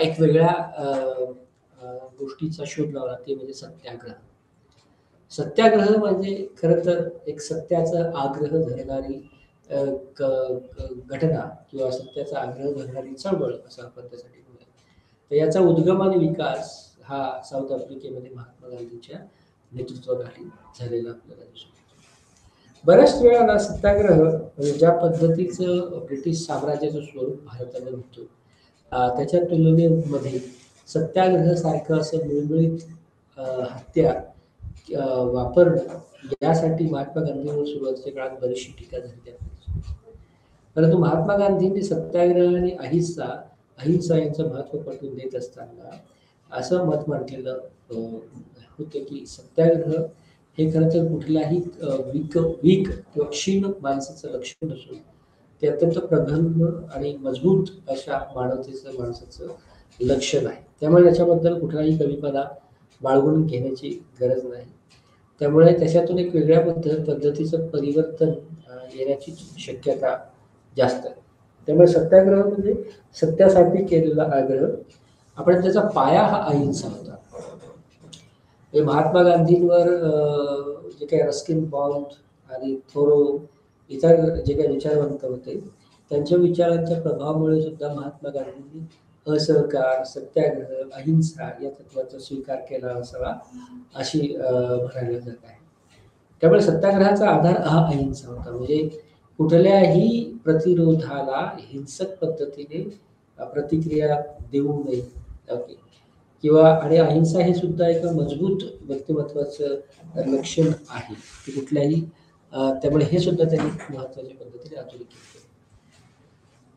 एक वेगळ्या गोष्टीचा शोध लावला, ते म्हणजे सत्याग्रह. सत्याग्रह म्हणजे खरं तर एक सत्याचा आग्रह धरणारी घटना किंवा सत्याचा आग्रह धरणारी चळवळ असं आपण त्यासाठी म्हणूया. तर याचा उद्गम आणि विकास हा साऊथ आफ्रिकेमध्ये महात्मा गांधींच्या नेतृत्वाखाली झालेला आपल्याला दिसतो. बऱ्याच वेळा सत्याग्रह म्हणजे ज्या पद्धतीचं ब्रिटिश साम्राज्याचं स्वरूप भारतावर होतं त्याच्या तुलनेमध्ये सत्याग्रह सारखं असं मिळमिळीत हत्यार वापरणं यासाठी महात्मा गांधींवर सुरुवातीच्या काळात बरीचशी टीका झाली. परंतु महात्मा गांधींनी सत्याग्रह आणि अहिंसा यांचं महत्व पटवून देत असताना असं मत मांडलेलं होतं की सत्याग्रह हे खरं तर कुठल्याही वीक किंवा क्षीण माणसाचं लक्षण नसून ते अत्यंत प्रगल्भ आणि मजबूत अशा माणसाचं लक्षण आहे. त्यामुळे त्याच्याबद्दल कुठलाही कमीपणा बाळगून घेण्याची गरज नाही. त्यामुळे त्याच्यातून एक वेगळ्या पद्धतीचं परिवर्तन येण्याची शक्यता जास्त आहे. त्यामुळे सत्याग्रह म्हणजे सत्यासाठी केलेला आग्रह. आपण त्याचा पाया हा अहिंसा होता. महात्मा गांधींवर जे काही रस्किन बॉन्ड आणि थोरो इतर जे काही विचारवंत होते त्यांच्या विचारांच्या प्रभावामुळे सुद्धा महात्मा गांधींनी असहकार, सत्याग्रह, अहिंसा या तत्वाचा स्वीकार केला असावा अशी म्हणायला जात आहे. त्यामुळे सत्याग्रहाचा आधार हा अहिंसा होता. म्हणजे कुठल्याही प्रतिरोधाला हिंसक पद्धतीने प्रतिक्रिया देऊ नये, ओके, किंवा आणि अहिंसा हे सुद्धा एक मजबूत व्यक्तिमत्वाचं लक्षण आहे की कुठल्याही त्यामुळे हे सुद्धा त्यांनी महत्वाच्या पद्धतीने अधोरेखित केले.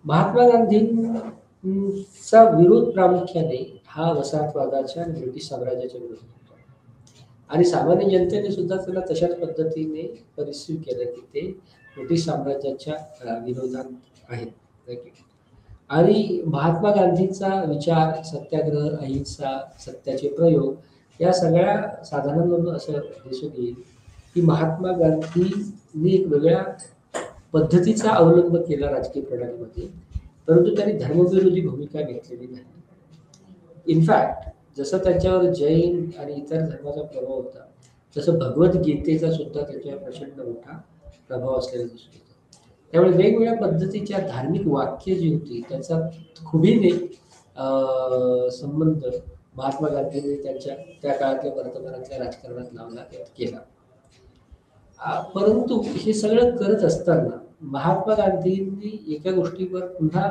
महात्मा गांधींचा विरोध प्रामुख्याने हा वसाहतवादाच्या आणि ब्रिटिश साम्राज्याच्या विरोधात होता आणि सामान्य जनतेने सुद्धा त्याला तशाच पद्धतीने परिस्थिती केलं की ते ब्रिटिश साम्राज्याच्या विरोधात आहेत. आणि महात्मा गांधींचा विचार, सत्याग्रह, अहिंसा, सत्याचे प्रयोग या सगळ्या साधनांमधून असं दिसून येईल की महात्मा गांधींनी एक वेगळ्या पद्धतीचा अवलंब केला राजकीय प्रणालीमध्ये, परंतु त्यांनी धर्मविरोधी भूमिका घेतलेली नाही. इनफॅक्ट जसं त्यांच्यावर जैन आणि इतर धर्माचा प्रभाव होता तसं भगवद्गीतेचा सुद्धा त्याच्यावर प्रचंड मोठा प्रभाव असलेला दिसून येतो. त्यामुळे वेगवेगळ्या पद्धतीच्या धार्मिक वाक्य जी होती त्याचा खुबीने संबंध महात्मा गांधींनी त्यांच्या त्या काळातल्या वर्तमानातल्या राजकारणात लावला केला. परंतु हे सगळं करत असताना महात्मा गांधींनी एका गोष्टीवर पुन्हा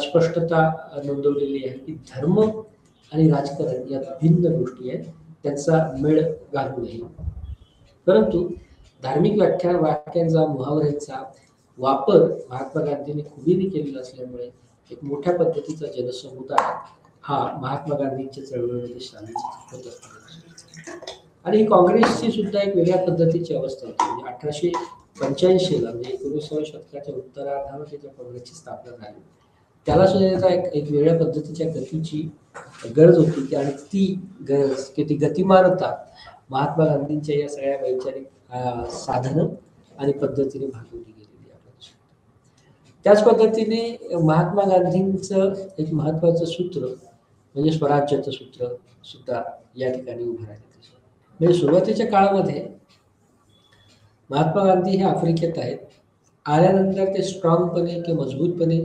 स्पष्टता नोंदवलेली आहे की धर्म आणि राजकारण या भिन्न गोष्टी आहेत, त्यांचा मेळ घालू नये. परंतु धार्मिक वाक्यांचा, मुहावऱ्यांचा वापर महात्मा गांधींनी खुबीने केलेला असल्यामुळे एक मोठ्या पद्धतीचा जनसमुदाय हा महात्मा गांधींच्या चळवळीमध्ये सामील होत असतो. आणि काँग्रेसची सुद्धा एक वेगळ्या पद्धतीची अवस्था होती. म्हणजे 1885ला म्हणजे 19व्या शतकाच्या उत्तरार्धामध्ये ज्या काँग्रेसची स्थापना झाली त्याला सुद्धा एक वेगळ्या पद्धतीच्या गतीची गरज होती आणि ती गरज ती गतिमानता महात्मा गांधींच्या या सगळ्या वैचारिक साधनं आणि पद्धतीने भागवली गेलेली आहे. त्याच पद्धतीने महात्मा गांधींचं एक महत्वाचं सूत्र म्हणजे स्वराज्याचं सूत्र सुद्धा या ठिकाणी उभं राहिलं. म्हणजे सुरुवातीच्या काळामध्ये महात्मा गांधी हे आफ्रिकेत आहेत आल्यानंतर ते स्ट्रॉंगपणे किंवा मजबूतपणे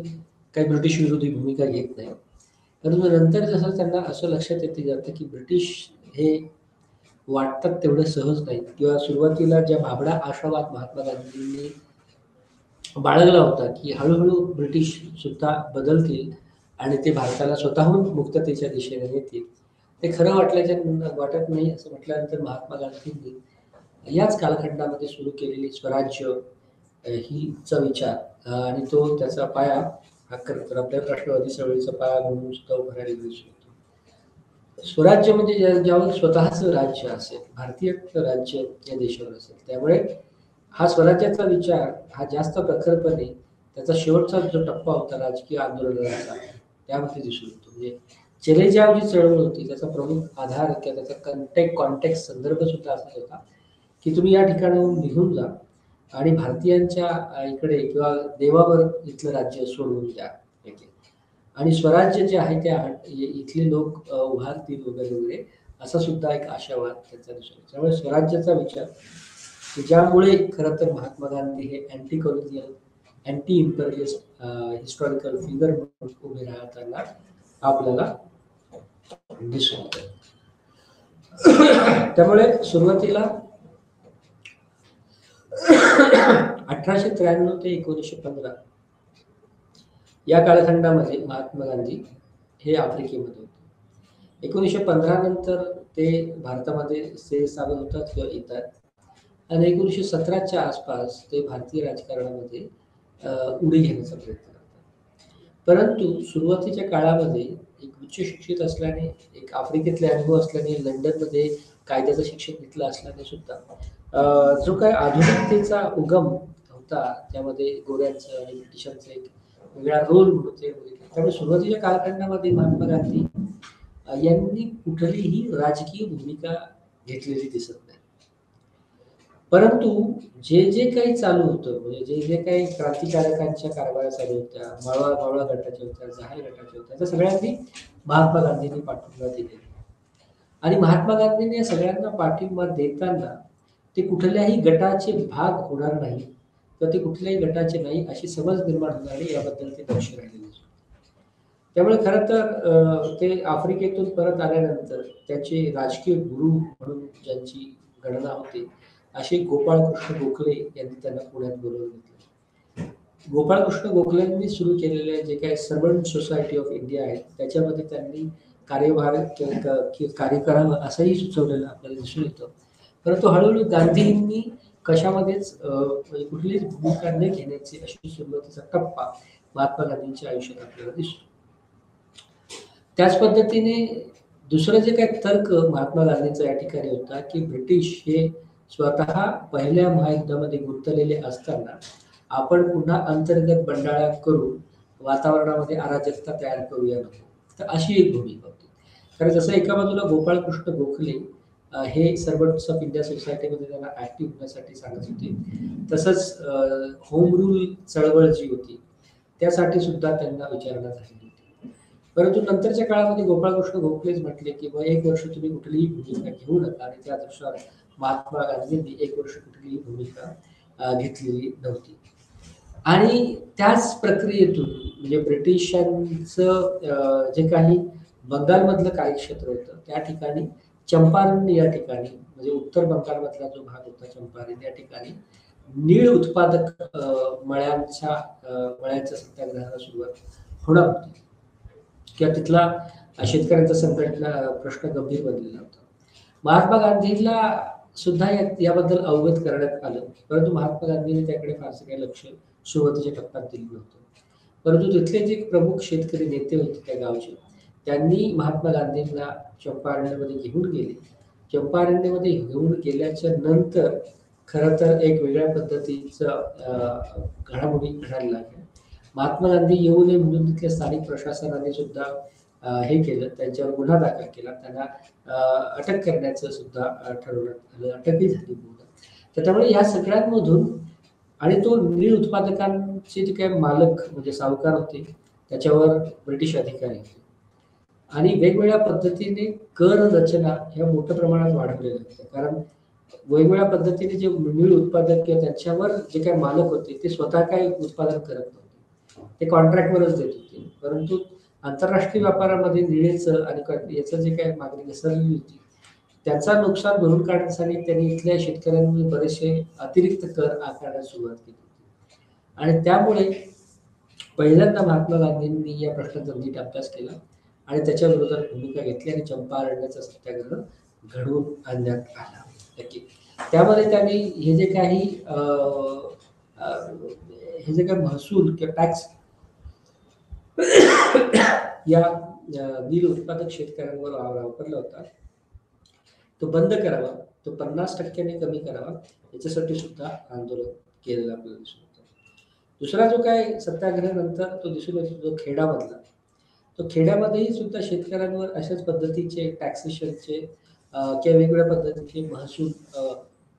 काही ब्रिटिश विरोधी भूमिका घेत नाही. परंतु नंतर जसं त्यांना असं लक्षात येते जातं की ब्रिटिश हे वाटतात तेवढे सहज नाहीत किंवा सुरुवातीला ज्या भाबडा आशावाद महात्मा गांधींनी बाळगला होता की हळूहळू ब्रिटिश सुद्धा बदलतील आणि ते भारताला स्वतःहून मुक्ततेच्या दिशेने नेतील. ते खरं वाटत नाही असं म्हटल्यानंतर महात्मा गांधींनी याच कालखंडामध्ये सुरू केलेली स्वराज्य हीचा विचार आणि तो त्याचा पाया हा खरं तर आपल्या राष्ट्रवादी चळवळीचा पाया म्हणून सुद्धा उभा राहिलेला दिसून येतो. स्वराज्य म्हणजे ज्यावर स्वतःचं राज्य असेल, भारतीय राज्य या देशावर असेल, त्यामुळे हा स्वराज्याचा विचार हा जास्त प्रखरपणे त्याचा शेवटचा जो टप्पा होता राजकीय आंदोलनाचा त्यामध्ये दिसून येतो. म्हणजे चलेजाव जी चळवळ होती त्याचा प्रमुख आधार किंवा त्याचा कॉन्टेक्स्ट संदर्भ सुद्धा असाच होता की तुम्ही या ठिकाणाहून निघून जा आणि भारतीयांच्या इकडे किंवा देवावर इथलं राज्य सोडवून द्या आणि स्वराज्य जे आहे त्या इथले लोक उभारतील वगैरे वगैरे असा सुद्धा एक आशावाद त्यांचा दिसून येतो. त्यामुळे स्वराज्याचा विचार ज्यामुळे खरं तर महात्मा गांधी हे anti colonial anti imperialist historical figure म्हणून उभे राहताना आपल्याला दिसून येतं. त्यामुळे सुरुवातीला 1893 ते 1915 या कालखंडामध्ये महात्मा गांधी हे आफ्रिकेमध्ये होते. 1915 नंतर ते भारतामध्ये स्थापित होतात किंवा येतात आणि 1917च्या आसपास ते भारतीय राजकारणामध्ये उडी घेण्याचा प्रयत्न करतात. परंतु सुरुवातीच्या काळामध्ये एक उच्च शिक्षित असल्याने, एक आफ्रिकेतले अनुभव असल्याने, लंडनमध्ये कायद्याचं शिक्षण घेतलं असल्याने सुद्धा जो काय आधुनिकतेचा उगम होता त्यामध्ये गोऱ्यांचं आणि ब्रिटिशांचं एक वेगळा रोल म्हणून ते बघितलं. त्यामुळे सुरुवातीच्या कालखंडामध्ये महात्मा गांधी यांनी कुठलीही राजकीय भूमिका घेतलेली दिसत नाही. परंतु जे काही चालू होतं म्हणजे जे काही क्रांतिकारकांच्या कारवाया चालू होत्या, मावळा गटाच्या होत्या, जहाल गटाच्या होत्या, त्या सगळ्यांनी महात्मा गांधींनी पाठिंबा दिलेला आणि महात्मा गांधींनी या सगळ्यांना पाठिंबा देताना ते कुठल्याही गटाचे भाग होणार नाही किंवा ते कुठल्याही गटाचे नाही अशी समज निर्माण होणार नाही याबद्दल ते दक्ष राहिलेले. त्यामुळे खरं तर ते आफ्रिकेतून परत आल्यानंतर त्याचे राजकीय गुरु म्हणून ज्यांची गणना होते असे गोपाळकृष्ण गोखले यांनी त्यांना पुण्यात बोलवून घेतलं. गोपाळकृष्ण गोखलेंनी सुरू केलेले जे काही सर्वंट सोसायटी ऑफ इंडिया आहे त्याच्यामध्ये त्यांनी कार्यभार कार्य करावं असंही सुचवलेलं आपल्याला दिसून येतं. परंतु हळूहळू गांधींनी कशामध्येच म्हणजे कुठलीच भूमिका न घेण्याची अशी सुरुवातीचा टप्पा महात्मा गांधींच्या आयुष्यात आपल्याला दिसतो. त्याच पद्धतीने दुसरं जे काही तर्क महात्मा गांधींचा या ठिकाणी होता की ब्रिटिश हे स्वतः पहिल्या महायुद्धामध्ये गुंतलेले असताना आपण पुन्हा अंतर्गत बंडाळा करून वातावरणामध्ये अराजकता तयार करूया नको, तर अशी एक भूमिका होती. कारण जसं एका बाजूला गोपाळकृष्ण गोखले हे सर्वंट्स ऑफ इंडिया सोसायटीमध्ये त्यांना ऍक्टिव्ह होण्यासाठी सांगत होते, तसंच होम रूल चळवळ जी होती त्यासाठी सुद्धा त्यांना विचारणा झालेली होती. परंतु नंतरच्या काळामध्ये गोपाळकृष्ण गोखलेच म्हटले की मग 1 वर्ष तुम्ही कुठलीही भूमिका घेऊ नका आणि त्यानुसार महात्मा गांधींनी 1 वर्ष कुठलीही भूमिका घेतलेली नव्हती. आणि त्याच प्रक्रियेतून म्हणजे ब्रिटिशांचं जे काही बंगालमधलं कार्यक्षेत्र होतं त्या ठिकाणी चंपारण या ठिकाणी म्हणजे उत्तर बंगालमधला जो भाग होता चंपारण या ठिकाणी नीळ उत्पादक मळ्यांच्या सत्याग्रहाला सुरुवात होणार होती किंवा तिथला शेतकऱ्यांचा संघटना प्रश्न गंभीर बनलेला होता. महात्मा गांधींना सुद्धा याबद्दल अवगत करण्यात आलं, परंतु महात्मा गांधींनी त्याकडे फारसे काही लक्ष सुरुवातीच्या टप्प्यात दिलं नव्हतं. परंतु तिथले जे प्रमुख शेतकरी नेते होते त्या गावचे त्यांनी महात्मा गांधींना चंपारण्यामध्ये घेऊन गेले. चंपारण्यामध्ये घेऊन गेल्याच्या नंतर खरं तर एक वेगळ्या पद्धतीचं घडामोडी घडायला लागल्या. महात्मा गांधी येऊ नये म्हणून तिथल्या स्थानिक प्रशासनाने सुद्धा हे केलं, त्यांच्यावर गुन्हा दाखल केला, त्यांना अटक करण्याचं सुद्धा ठरवण्यात आलं, अटकही झाली पूर्ण. तर त्यामुळे या सगळ्यांमधून आणि तो नीळ उत्पादकांचे जे काही मालक म्हणजे सावकार होते त्याच्यावर ब्रिटिश अधिकारी होते आणि वेगवेगळ्या पद्धतीने कर रचना ह्या मोठ्या प्रमाणात वाढवलेल्या होत्या. कारण वेगवेगळ्या पद्धतीने जे नीळ उत्पादक किंवा त्यांच्यावर जे काही मालक होते ते स्वतः काही उत्पादन करत नव्हते, ते कॉन्ट्रॅक्टवरच देत होते. परंतु आंतरराष्ट्रीय व्यापारामध्ये निळेचं आणि याचं जे काही मागणी घसरलेली होती त्याचा नुकसान भरून काढण्यासाठी त्यांनी इथल्या शेतकऱ्यांनी बरेचसे अतिरिक्त कर आकारण्यास सुरुवात केली आणि त्यामुळे पहिल्यांदा महात्मा गांधींनी या प्रश्नाचा नीट अभ्यास केला आणि त्याच्या विरोधात भूमिका घेतली आणि चंपारण्याचा सत्याग्रह घडवून आणण्यात आला. नक्की त्यामध्ये त्यांनी हे जे काही हे जे काही महसूल किंवा टॅक्स या नील उत्पादक शेतकऱ्यांवर वापरला होता तो बंद करावा, तो 50% कमी करावा, याच्यासाठी सुद्धा आंदोलन केलेलं आपल्याला दिसून येतं. दुसरा जो काय सत्याग्रह नंतर तो दिसून येतो जो खेडामधला, तो खेड्यामध्येही सुद्धा शेतकऱ्यांवर अशाच पद्धतीचे टॅक्सेशनचे किंवा वेगवेगळ्या पद्धतीचे महसूल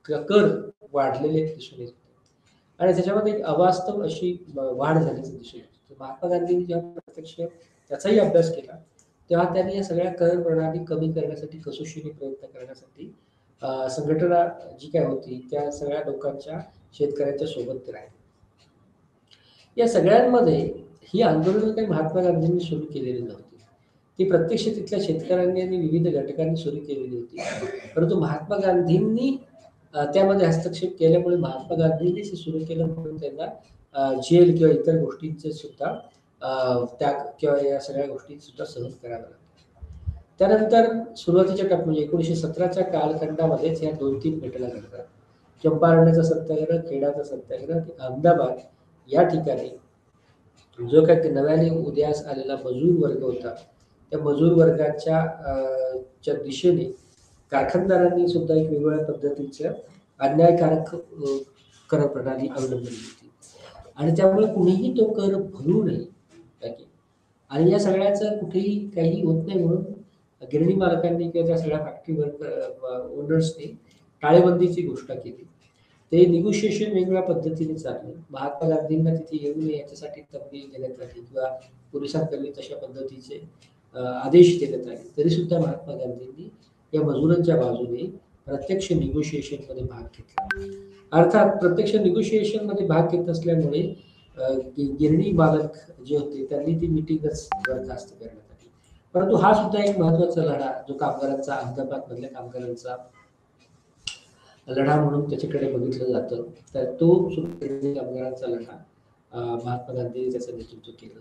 कर वाढलेले दिसून येत होते आणि त्याच्यामध्ये एक अवास्तव अशी वाढ झाल्याचं दिसून येत. महात्मा गांधींनी जेव्हा प्रत्यक्ष त्याचाही अभ्यास केला तेव्हा त्यांनी या सगळ्या कर प्रणाली कमी करण्यासाठी कसोशीने प्रयत्न करण्यासाठी संघटना जी काय होती त्या सगळ्या लोकांच्या शेतकऱ्यांच्या सोबत ते राहिले. या सगळ्यांमध्ये ही आंदोलनं काही महात्मा गांधींनी सुरू केलेली नव्हती, ती प्रत्यक्ष तिथल्या शेतकऱ्यांनी आणि विविध घटकांनी सुरू केलेली होती. परंतु महात्मा गांधींनी त्यामध्ये हस्तक्षेप केल्यामुळे महात्मा गांधींनीच हे सुरू केलं म्हणून त्यांना जेल किंवा इतर गोष्टींचे सुद्धा त्याग किंवा या सगळ्या गोष्टी सुद्धा सहन कराव्या लागतात. त्यानंतर सुरुवातीच्या म्हणजे 1917च्या कालखंडामध्येच ह्या 2-3 घटना घडतात. चंपारण्याचा सत्याग्रह, खेडाचा सत्याग्रह, अहमदाबाद या ठिकाणी जो काही नव्याने उदयास आलेला मजूर वर्ग होता त्या मजूर वर्गाच्या दिशेने कारखानदारांनी सुद्धा एक वेगवेगळ्या पद्धतीच्या अन्यायकारक कर प्रणाली अवलंबली होती आणि त्यामुळे कुणीही तो कर भरू नये आणि या सगळ्याचं कुठेही काही होत नाही म्हणून गिरणी मालकांनी किंवा त्या सगळ्या फॅक्टरी ओनर्सनी टाळेबंदीची घोषणा केली. ते निगोशिएशन वेगवेगळ्या पद्धतीने चालले. महात्मा गांधींना तिथे येऊ नये याच्यासाठी तबदील देण्यात आली किंवा पोलिसांकडे तशा पद्धतीचे आदेश देण्यात आले. तरी सुद्धा महात्मा गांधींनी या मजुरांच्या बाजूने प्रत्यक्ष निगोशिएशन मध्ये भाग घेतला. अर्थात प्रत्यक्ष निगोशिएशन मध्ये भाग घेत असल्यामुळे गिरणी मालक जे होते त्यांनी ती मिटिंगच बरखास्त करण्यात आली. परंतु हा सुद्धा एक महत्वाचा लढा जो कामगारांचा अहमदाबाद मधल्या कामगारांचा लढा म्हणून त्याच्याकडे बघितलं जातं. तर तो कामगारांचा लढा महात्मा गांधींनी त्याचं नेतृत्व केलं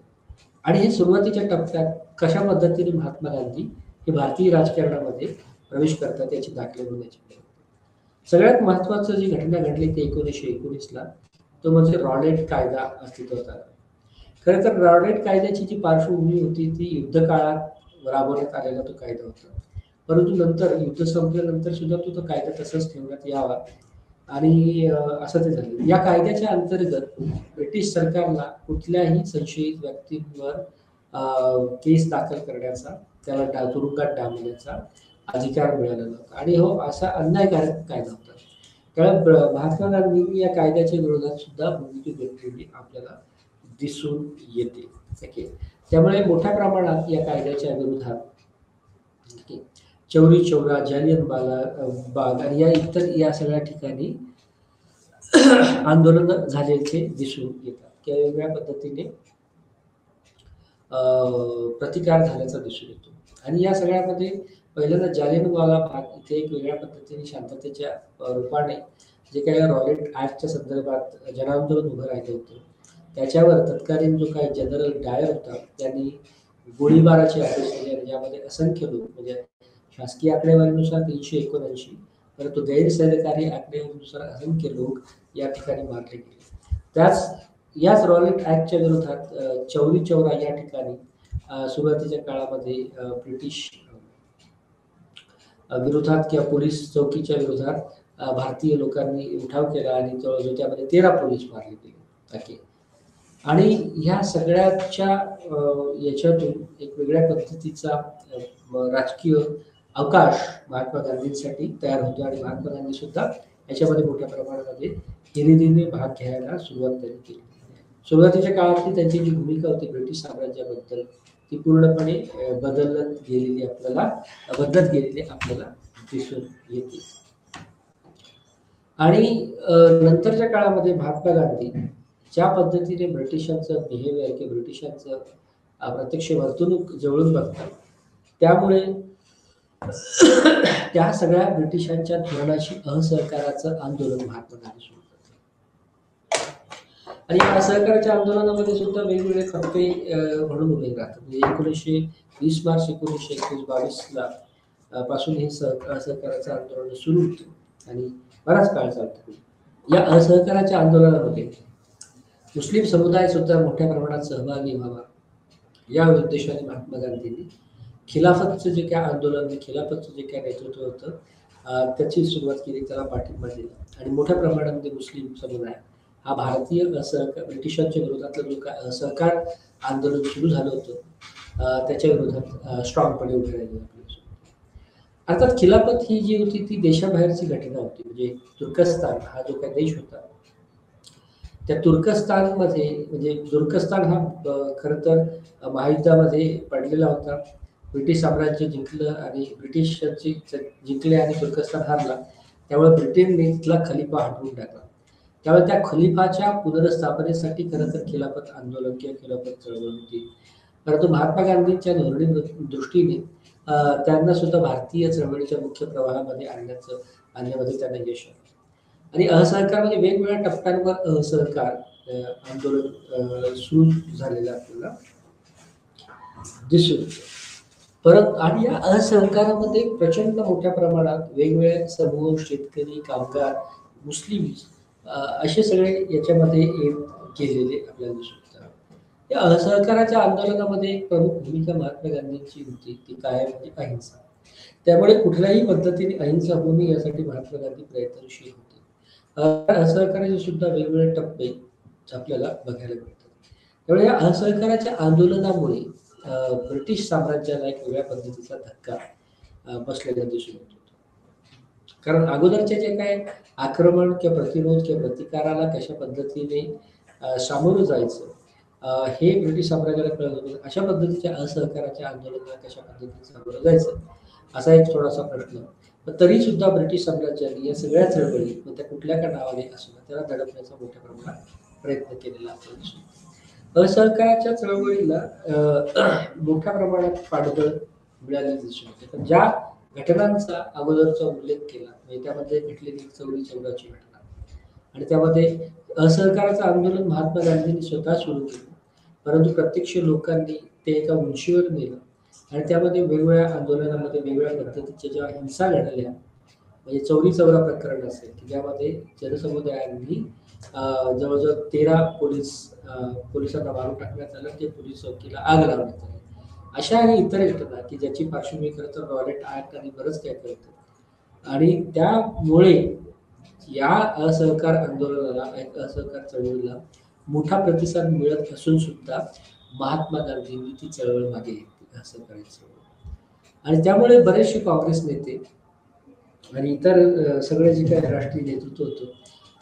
आणि हे सुरुवातीच्या टप्प्यात कशा पद्धतीने महात्मा गांधी हे भारतीय राजकारणामध्ये प्रवेश करतात याची दाखले होण्याची सगळ्यात महत्वाचं जी घटना घडली ती 1919ला तो म्हणजे रॉलेट कायदा अस्तित्वात आला. खरं तर रॉलेट कायद्याची जी पार्श्वभूमी होती ती युद्ध काळात राबवण्यात आलेला तो कायदा होता. परंतु नंतर युद्ध संपल्यानंतर सुद्धा तो कायदा तसाच ठेवण्यात यावा आणि असं ते झालं. या कायद्याच्या अंतर्गत ब्रिटिश सरकारला कुठल्याही संशयित व्यक्तींवर केस दाखल करण्याचा त्याला तुरुंगात डांबण्याचा अधिकार मिळाला नव्हता आणि हो असा अन्यायकारक कायदा होता. त्यामुळे महात्मा गांधींनी या कायद्याच्या विरोधात सुद्धा भूमिका घेतलेली आपल्याला दिसून येते. त्यामुळे मोठ्या प्रमाणात या कायद्याच्या विरोधात चौरी चौरा, जालियनवाला बाग आणि या सगळ्या ठिकाणी आंदोलन झाल्याचे दिसून येतात किंवा वेगवेगळ्या पद्धतीने प्रतिकार झाल्याचा दिसून येतो. आणि या सगळ्यामध्ये पहिल्यांदा जालियनवाला बाग इथे एक वेगळ्या पद्धतीने शांततेच्या रूपाने जे काही रॉलेट ऍक्टच्या संदर्भात जनांदोलन उभं राहिलं होतं त्याच्यावर तत्कालीन जो काही जनरल डायर होता त्यांनी गोळीबाराचे आदेश दिले ज्यामध्ये असंख्य लोक म्हणजे शासकीय आकडेवारीनुसार 379 परंतु गैरसरकारी आकडेवारीनुसार असंख्य लोक या ठिकाणी मारले गेले. याच रॉलेट ऍक्टच्या विरोधात चौरी चौरा या ठिकाणी सुरुवातीच्या काळामध्ये ब्रिटिश विरोधात किंवा पोलीस चौकीच्या विरोधात भारतीय लोकांनी उठाव केला आणि जवळजवळ त्यामध्ये 13 पोलीस मारले गेले. आणि ह्या सगळ्याच्या याच्यातून एक वेगळ्या पद्धतीचा राजकीय अवकाश महात्मा गांधींसाठी तयार होतो आणि महात्मा गांधी सुद्धा याच्यामध्ये मोठ्या प्रमाणामध्ये हिरिरीने भाग घ्यायला सुरुवात त्यांनी केली. सुरुवातीच्या काळातली त्यांची जी भूमिका होती ब्रिटिश साम्राज्याबद्दल ती पूर्णपणे बदलत गेलेली आपल्याला दिसून येते. आणि नंतरच्या काळामध्ये महात्मा गांधी ज्या पद्धतीने ब्रिटिशांचं बिहेवियर किंवा ब्रिटिशांचं प्रत्यक्ष वर्तणूक जवळून बघतात, त्यामुळे त्या सगळ्या ब्रिटिशांच्या धोरणाशी असहकाराचं आंदोलन महात्मा गांधी सुरू करतात. आणि या असहकाराच्या आंदोलनामध्ये सुद्धा वेगवेगळे टप्पे म्हणून उभे राहतात. म्हणजे 1920 मार्च 1921-22ला पासून हे असहकाराचं आंदोलन सुरू होतं आणि बराच काळ चालतं. या असहकाराच्या आंदोलनामध्ये मुस्लिम समुदाय सुद्धा मोठ्या प्रमाणात सहभागी व्हावा या उद्देशाने महात्मा गांधींनी खिलाफतचं जे काय आंदोलन, खिलाफतचं जे काय नेतृत्व होतं त्याची सुरुवात केली, त्याला पाठिंबा दिला आणि मोठ्या प्रमाणामध्ये मुस्लिम समुदाय हा भारतीय ब्रिटिशांच्या विरोधातलं जो काय असहकार आंदोलन सुरू झालं होतं त्याच्या विरोधात स्ट्रॉंगपणे उभे राहिले. अर्थात खिलाफत ही जी होती ती देशाबाहेरची घटना होती. म्हणजे तुर्कस्तान हा जो काही देश होता, त्या तुर्कस्तानमध्ये म्हणजे तुर्कस्तान हा खरं तर महायुद्धामध्ये पडलेला होता. ब्रिटिश साम्राज्य जिंकलं आणि ब्रिटिशांची जिंकले आणि तुर्कस्तान हारला. त्यामुळे ब्रिटनने तिथला खलिफा हटवून टाकला. त्यामुळे त्या खलिफाच्या पुनर्स्थापनेसाठी खरं तर खिलाफत आंदोलन किंवा खिलाफत चळवळ होती. परंतु महात्मा गांधींच्या धोरणी दृष्टीने त्यांना सुद्धा भारतीय चळवळीच्या मुख्य प्रवाहामध्ये आणण्यामध्ये त्यांना यश आलं. आणि असहकार म्हणजे वेगवेगळ्या टप्प्यांवर असहकार आंदोलन सुरू झालेलं आपल्याला दिसून येतं. परत आणि या असहकारामध्ये प्रचंड मोठ्या प्रमाणात वेगवेगळे समूह, शेतकरी, कामगार, मुस्लिम असे सगळे याच्यामध्ये केलेले आपल्याला दिसून येतात. या असहकाराच्या आंदोलनामध्ये एक प्रमुख भूमिका महात्मा गांधींची होती, ती काय म्हणजे अहिंसा. त्यामुळे कुठल्याही पद्धतीने अहिंसा होऊ नये यासाठी महात्मा गांधी प्रयत्नशील होते. असहकाराचे सुद्धा वेगवेगळे टप्पे आपल्याला बघायला मिळतात. त्यामुळे या असहकाराच्या आंदोलनामुळे ब्रिटिश साम्राज्याला एक वेगळ्या पद्धतीचा धक्का बसलेला दिसून येतो. कारण अगोदरचे जे काय आक्रमण किंवा प्रतिरोध किंवा प्रतिकाराला कशा पद्धतीने सामोरं जायचं हे ब्रिटिश साम्राज्याला कळत होतं. अशा पद्धतीच्या असहकाराच्या आंदोलनाला कशा पद्धतीने सामोरं जायचं असा एक थोडासा प्रश्न. पण तरी सुद्धा ब्रिटिश साम्राज्याने या सगळ्या चळवळी त्या कुठल्या का नावाने असो त्याला दडपण्याचा मोठ्या प्रमाणात प्रयत्न केलेला आपल्याला दिसून येतो. असहकाराच्या चळवळीला मोठ्या प्रमाणात पाठबळ मिळालेलं दिसून येते. पण ज्या घटनांचा अगोदरचा उल्लेख केला म्हणजे त्यामध्ये घडलेली चौरी चौदाची घटना आणि त्यामध्ये असहकाराचं आंदोलन महात्मा गांधींनी स्वतः सुरू केलं. परंतु प्रत्यक्ष लोकांनी ते एका उंचीवर नेलं आणि त्यामध्ये वेगवेगळ्या आंदोलनामध्ये वेगवेगळ्या पद्धतीच्या ज्या हिंसा घडल्या म्हणजे चौरी चौरा प्रकरण असेल की ज्यामध्ये जनसमुदायांनी जवळजवळ 13 पोलिसांना मारून टाकण्यात आलं, ते पोलीस चौकीला आग लावण्यात आली. अशा आणि इतर घटना की ज्याची पार्श्वभूमी खरं तर रॉलेट ऍक्ट आणि बरंच काय करतं आणि त्यामुळे या असहकार आंदोलनाला असहकार चळवळीला मोठा प्रतिसाद मिळत असून सुद्धा महात्मा गांधींनी ती चळवळ मागे घेतली असहकारी चळवळ. आणि त्यामुळे बरेचसे काँग्रेस नेते आणि इतर सगळे जे काही राष्ट्रीय नेतृत्व होतं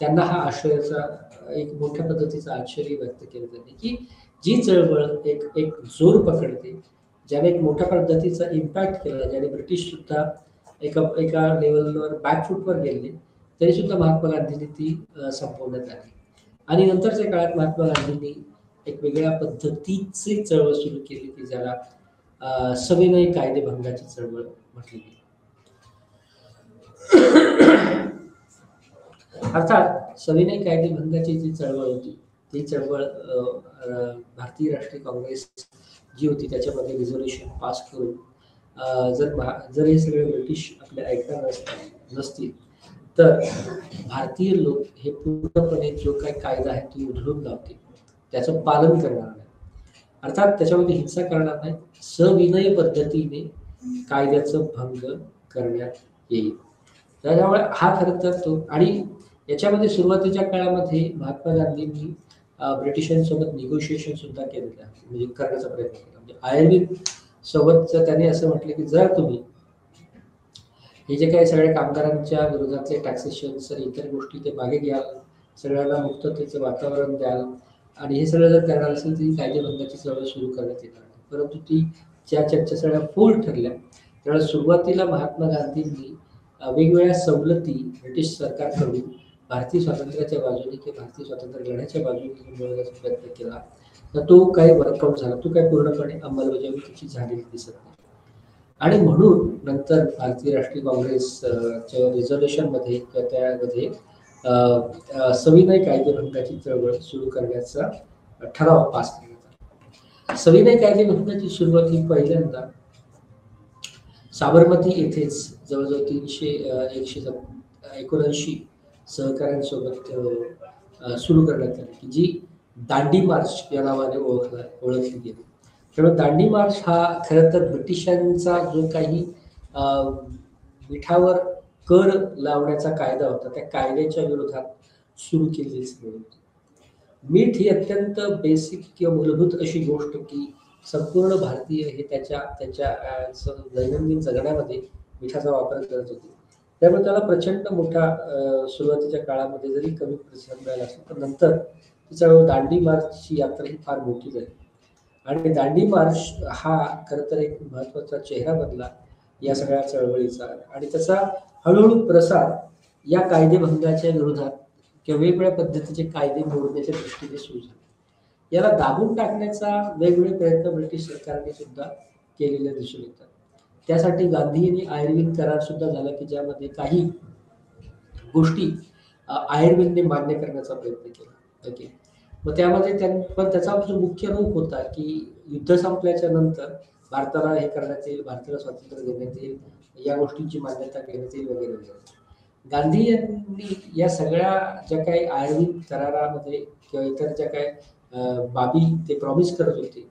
त्यांना हा आश्रयाचा एक मोठ्या पद्धतीचा आश्चर्य व्यक्त केलं त्यांनी की जी चळवळ एक जोर पकडते, ज्याने एक मोठ्या पद्धतीचा इम्पॅक्ट केला, ज्याने ब्रिटिश सुद्धा एका लेवलवर बॅकफूटवर गेले, तरी सुद्धा महात्मा गांधींनी ती संपवण्यात आली. आणि नंतरच्या काळात महात्मा गांधींनी एक वेगळ्या पद्धतीची चळवळ सुरू केली की ज्याला सविनय कायदेभंगाची चळवळ म्हटली गेली. अर्थात सविनय कायदेभंगाची जी चळवळ होती ती चळवळ भारतीय राष्ट्रीय काँग्रेस जी होती त्याच्यामध्ये रिझोल्युशन पास करून जर हे सगळे ब्रिटिश आपल्या ऐकणार नसतील तर भारतीय लोक हे पूर्णपणे जो काही कायदा आहे तो उधळून लावतील, त्याचं पालन करणार नाही. अर्थात त्याच्यामध्ये हिंसा करणार नाही, सविनय पद्धतीने कायद्याचं भंग करण्यात येईल. त्याच्यामुळे हा खरं तर तो आणि याच्यामध्ये सुरुवातीच्या काळामध्ये महात्मा गांधींनी ब्रिटिशांसोबत निगोशिएशन सुद्धा केलेलं आहे, म्हणजे करण्याचा प्रयत्न केला. म्हणजे आयुर्वेद सोबतचं त्यांनी असं म्हटलं की जर तुम्ही हे जे काही सगळ्या कामगारांच्या विरोधातले टॅक्सेशन इतर गोष्टी ते मागे घ्याल, सगळ्यांना मुक्ततेचं वातावरण द्याल आणि हे सगळं जर करणार असेल तर कायदेभंगाची चळवळ सुरू करण्यात येणार नाही. परंतु ती ज्या चर्चा सगळ्या फोल ठरल्या त्यावेळेस सुरुवातीला महात्मा गांधींनी वेगवेगळ्या सवलती ब्रिटिश सरकारकडून भारतीय स्वातंत्र्याच्या बाजूने किंवा भारतीय स्वातंत्र्य लढ्याच्या बाजूने मिळवण्याचा प्रयत्न केला, तर तो काही वर्कआउट झाला, तो काही पूर्णपणे अंमलबजावणी त्याची झालेली दिसत नाही. आणि म्हणून नंतर भारतीय राष्ट्रीय काँग्रेसच्या रिझर्वेशनमध्ये किंवा त्यामध्ये सविनय कायदेभंगाची चळवळ सुरू करण्याचा ठराव पास करण्यात आला. सविनय कायदेभंगाची सुरुवात ही पहिल्यांदा साबरमती येथेच जवळजवळ 179 सहकाऱ्यांसोबत सुरू करण्यात आली, की जी दांडी मार्च या नावाने ओळखली गेली. त्यामुळे दांडी मार्च हा खरं तर ब्रिटिशांचा जो काही मिठावर कर लावण्याचा कायदा होता, त्या कायद्याच्या विरोधात सुरू केलेली होती. मीठ ही अत्यंत बेसिक किंवा मूलभूत अशी गोष्ट की संपूर्ण भारतीय हे त्याच्या दैनंदिन जगण्यामध्ये मिठाचा वापर करत होते. त्यामुळे त्याला प्रचंड मोठा सुरुवातीच्या काळामध्ये जरी कमी प्रतिसाद मिळाला असला, तर नंतर त्याच्यावर दांडी मार्चची यात्रा ही फार मोठी झाली. आणि दांडी मार्च हा खरं तर एक महत्वाचा चेहरा बनला या सगळ्या चळवळीचा. आणि त्याचा हळूहळू प्रसार या कायदेभंगाच्या विरोधात किंवा वेगवेगळ्या पद्धतीचे कायदे मोडण्याच्या दृष्टीने सुरू झाला. याला दाबून टाकण्याचा वेगवेगळे प्रयत्न ब्रिटिश सरकारने सुद्धा केलेले दिसून येतात. त्यासाठी गांधी आणि आयर्विन करार सुद्धा झाला, की ज्यामध्ये काही गोष्टी आयर्विनने मान्य करण्याचा प्रयत्न केला. ओके, मग त्यामध्ये पण त्याचा जो मुख्य रोख होता की युद्ध संपल्याच्या नंतर भारताला हे करण्यात येईल, भारताला स्वातंत्र्य देण्यात येईल, या गोष्टींची मान्यता घेण्यात येईल वगैरे वगैरे. गांधी यांनी या सगळ्या ज्या काही आयर्विन करारामध्ये किंवा इतर ज्या काही बाबी ते प्रॉमिस करत होते,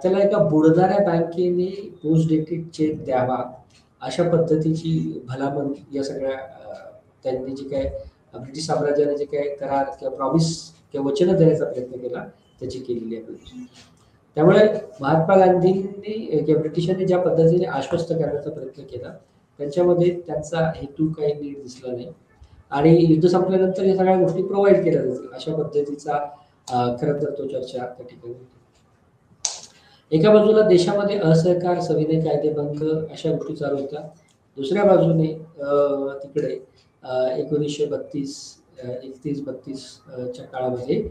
त्याला एका बुडणाऱ्या बँकेने पोस्ट डेटेड चेक द्यावा अशा पद्धतीची भलामण या सगळ्या त्यांनी जे काय ब्रिटिश साम्राज्याने जे काय करार किंवा प्रॉमिस किंवा वचन देण्याचा प्रयत्न केला त्याची केलेली आहे. त्यामुळे महात्मा गांधींनी किंवा ब्रिटिशांनी ज्या पद्धतीने आश्वस्त करण्याचा प्रयत्न केला, त्यांच्यामध्ये त्यांचा हेतू काही नीट दिसला नाही. आणि युद्ध संपल्यानंतर या सगळ्या गोष्टी प्रोव्हाइड केल्या जातील अशा पद्धतीचा खरं तर तो चर्चा त्या ठिकाणी होती. एका बाजूला देशामध्ये असहकार, सविनय कायदेभंग अशा गोष्टी चालू होत्या. दुसऱ्या बाजूने तिकडे 1932 च्या काळामध्ये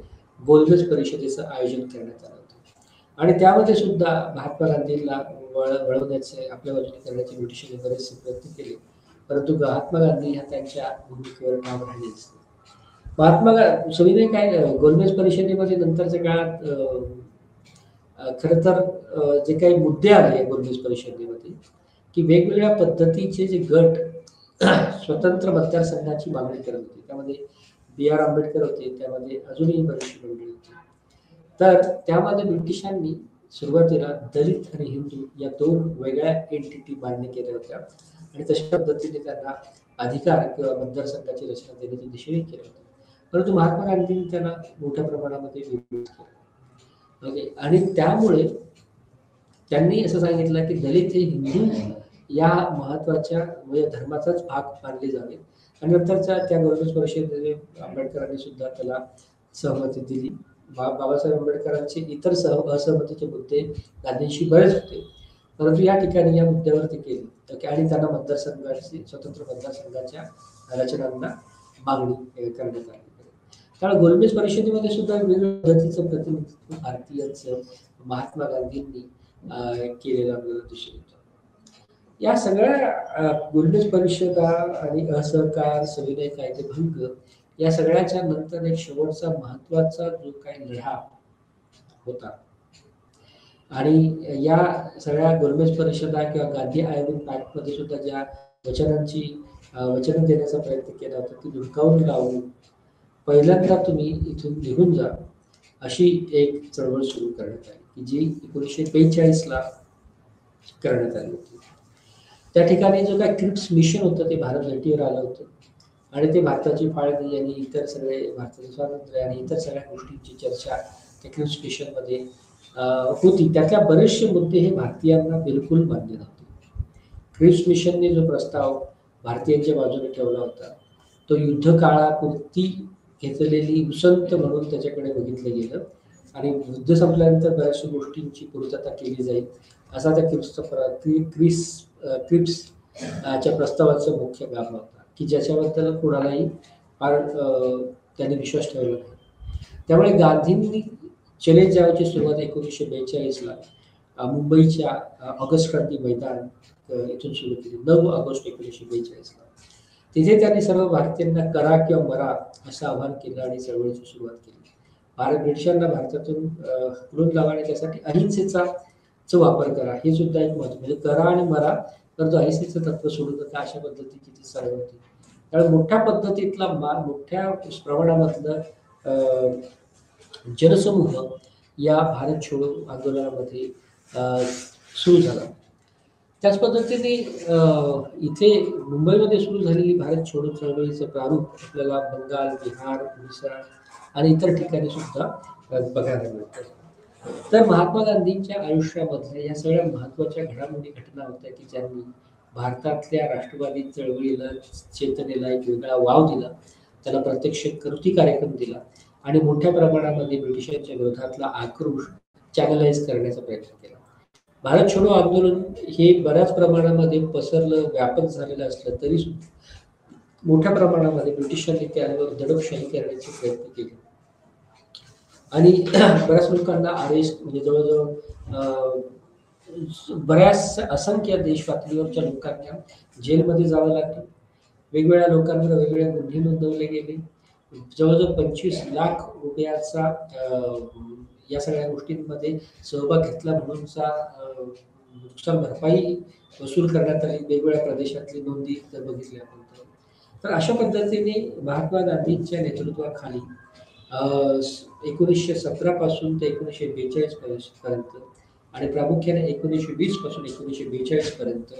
गोलमेज परिषदेचं आयोजन करण्यात आलं होतं. आणि त्यामध्ये सुद्धा महात्मा गांधींना वळवण्याचे, आपल्या बाजूने करण्याचे ब्रिटिशांनी बरेचसे प्रयत्न केले, परंतु महात्मा गांधी ह्या त्यांच्या भूमिकेवर ठाम राहिले असते. सविनय गोलमेज परिषदेमध्ये नंतरच्या काळात खरं तर जे काही मुद्दे आले गोलमेज परिषदेमध्ये, की वेगवेगळ्या पद्धतीचे जे गट स्वतंत्र मतदारसंघाची मागणी करत होते. त्यामध्ये B.R. आंबेडकर होते, त्यामध्ये अजूनही बरीचशी मंडळी होती. तर त्यामध्ये ब्रिटिशांनी सुरुवातीला दलित आणि हिंदू या दोन वेगळ्या एंटिटी मान्य केल्या होत्या आणि तशा पद्धतीने त्यांना अधिकार किंवा मतदारसंघाची रचना देण्याची दिशेने केलं होतं. परंतु महात्मा गांधींनी त्यांना मोठ्या प्रमाणामध्ये विरोध केला. ओके, आणि त्यामुळे त्यांनी असं सांगितलं की दलित हे हिंदू या महत्वाच्या म्हणजे धर्माचाच भाग मानले जावे. आणि नंतरच्या त्या गोलमेज परिषदेने आंबेडकरांनी सुद्धा त्याला सहमती दिली. बाबासाहेब आंबेडकरांचे इतर असहमतीचे मुद्दे गांधींशी बरेच होते, परंतु या ठिकाणी या मुद्द्यावर ते केले आणि त्यांना मतदारसंघाची, स्वतंत्र मतदारसंघाच्या रचनांना मागणी करण्यात आली. त्यामुळे गोलमेज परिषदेमध्ये सुद्धा वेगवेगळ्या पद्धतीचं प्रतिनिधित्व भारतीयांचं महात्मा गांधींनी केलेलं आपल्याला दिसून येतं. या सगळ्या गोलमेज परिषदा आणि असहकार, सविनय कायदेभंग या सगळ्याच्या नंतर एक शेवटचा महत्वाचा जो काही लढा होता आणि या सगळ्या गोलमेज परिषदा किंवा गांधी आयोगीन पॅक्टमध्ये सुद्धा ज्या वचन देण्याचा प्रयत्न केला होता ती धुडकावून लावून पहिल्यांदा तुम्ही इथून निघून जा अशी एक चळवळ सुरू करण्यात आली, की जी 1942 ला करण्यात आली होती. त्या ठिकाणी जो काही क्रिप्स मिशन होतं ते भारत भेटीवर आलं होतं आणि ते भारताची फाळणी आणि इतर सगळे भारताचे स्वातंत्र्य आणि इतर सगळ्या गोष्टींची चर्चा त्या क्रिप्स मिशनमध्ये होती. त्यातल्या बरेचसे मुद्दे हे भारतीयांना बिलकुल मान्य नव्हते. क्रिप्स मिशनने जो प्रस्ताव भारतीयांच्या बाजूने ठेवला होता तो युद्ध काळापुरती घेतलेली उसंत म्हणून त्याच्याकडे बघितलं गेलं आणि युद्ध संपल्यानंतर बऱ्याचशा गोष्टींची पूर्तता केली जाईल असा त्या क्रिप्स च्या प्रस्तावाचा मुख्य गाभा होता, की ज्याच्याबद्दल कुणालाही फार त्यांनी विश्वास ठेवला नाही. त्यामुळे गांधींनी चले जावची सुरुवात 1942ला मुंबईच्या ऑगस्ट क्रांती मैदान इथून सुरू केली. 9 ऑगस्ट 1942ला. तिथे त्यांनी सर्व भारतीयांना करा किंवा मरा असं आवाहन केलं आणि चळवळीची सुरुवात केली. ब्रिटिशांना भारतातून हुकलून लावा आणि त्यासाठी अहिंसेचा वापर करा, हे सुद्धा एक महत्व. म्हणजे करा आणि मरा, तर तो अहिंसेचं तत्व सोडू नका, अशा पद्धतीची ती चळवळ होती. त्यामुळे मोठ्या पद्धतीतला मोठ्या प्रमाणामधलं जनसमूह या भारत छोडो आंदोलनामध्ये सुरू झाला. त्याच पद्धतीने इथे मुंबईमध्ये सुरू झालेली भारत छोडो चळवळीचं प्रारूप आपल्याला बंगाल, बिहार, ओडिशा आणि इतर ठिकाणी सुद्धा बघायला मिळतं. तर महात्मा गांधींच्या आयुष्यामधल्या या सगळ्या महत्त्वाच्या घटना होत्या, की ज्यांनी भारतातल्या राष्ट्रवादी चळवळीला, चेतनेला एक वेगळा वाव दिला, त्याला प्रत्यक्ष कृती कार्यक्रम दिला आणि मोठ्या प्रमाणामध्ये ब्रिटिशांच्या विरोधातला आक्रोश चॅनलाइज करण्याचा प्रयत्न केला. भारत छोडो आंदोलन हे बऱ्याच प्रमाणामध्ये पसरलं, व्यापक झालेलं असलं तरी सुद्धा मोठ्या प्रमाणामध्ये ब्रिटिशांनी त्यावर दडपशाही करण्याचे प्रयत्न केले आणि बऱ्याच लोकांना अरेस्ट, म्हणजे जवळजवळ बऱ्याच असंख्य देश पातळीवरच्या लोकांना जेलमध्ये जावं लागलं. वेगवेगळ्या लोकांवर वेगवेगळे गुन्हे नोंदवले गेले. जवळजवळ 25 लाख रुपयाचा या सगळ्या गोष्टींमध्ये सहभाग घेतला म्हणूनचा नुकसान भरपाई वसूल करण्यात आली. वेगवेगळ्या प्रदेशातली नोंदी जर बघितल्या आपण तर अशा पद्धतीने महात्मा गांधींच्या नेतृत्वाखाली 1917 पासून ते 1942 पर्यंत आणि प्रामुख्याने 1920 पासून 1942 पर्यंत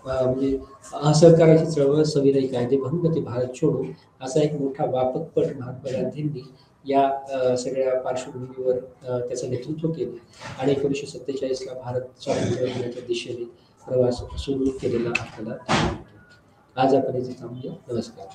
म्हणजे असहकाराची चळवळ, सविनय कायदेभंग ते भारत छोडो असा एक मोठा व्यापक पट महात्मा गांधींनी या सगळ्या पार्श्वभूमीवर त्याचं नेतृत्व केलं आणि 1947ला भारत स्वातंत्र्य होण्याच्या दिशेने प्रवास सुरू केलेला आपल्याला आज आपण इथे थांबूया. नमस्कार.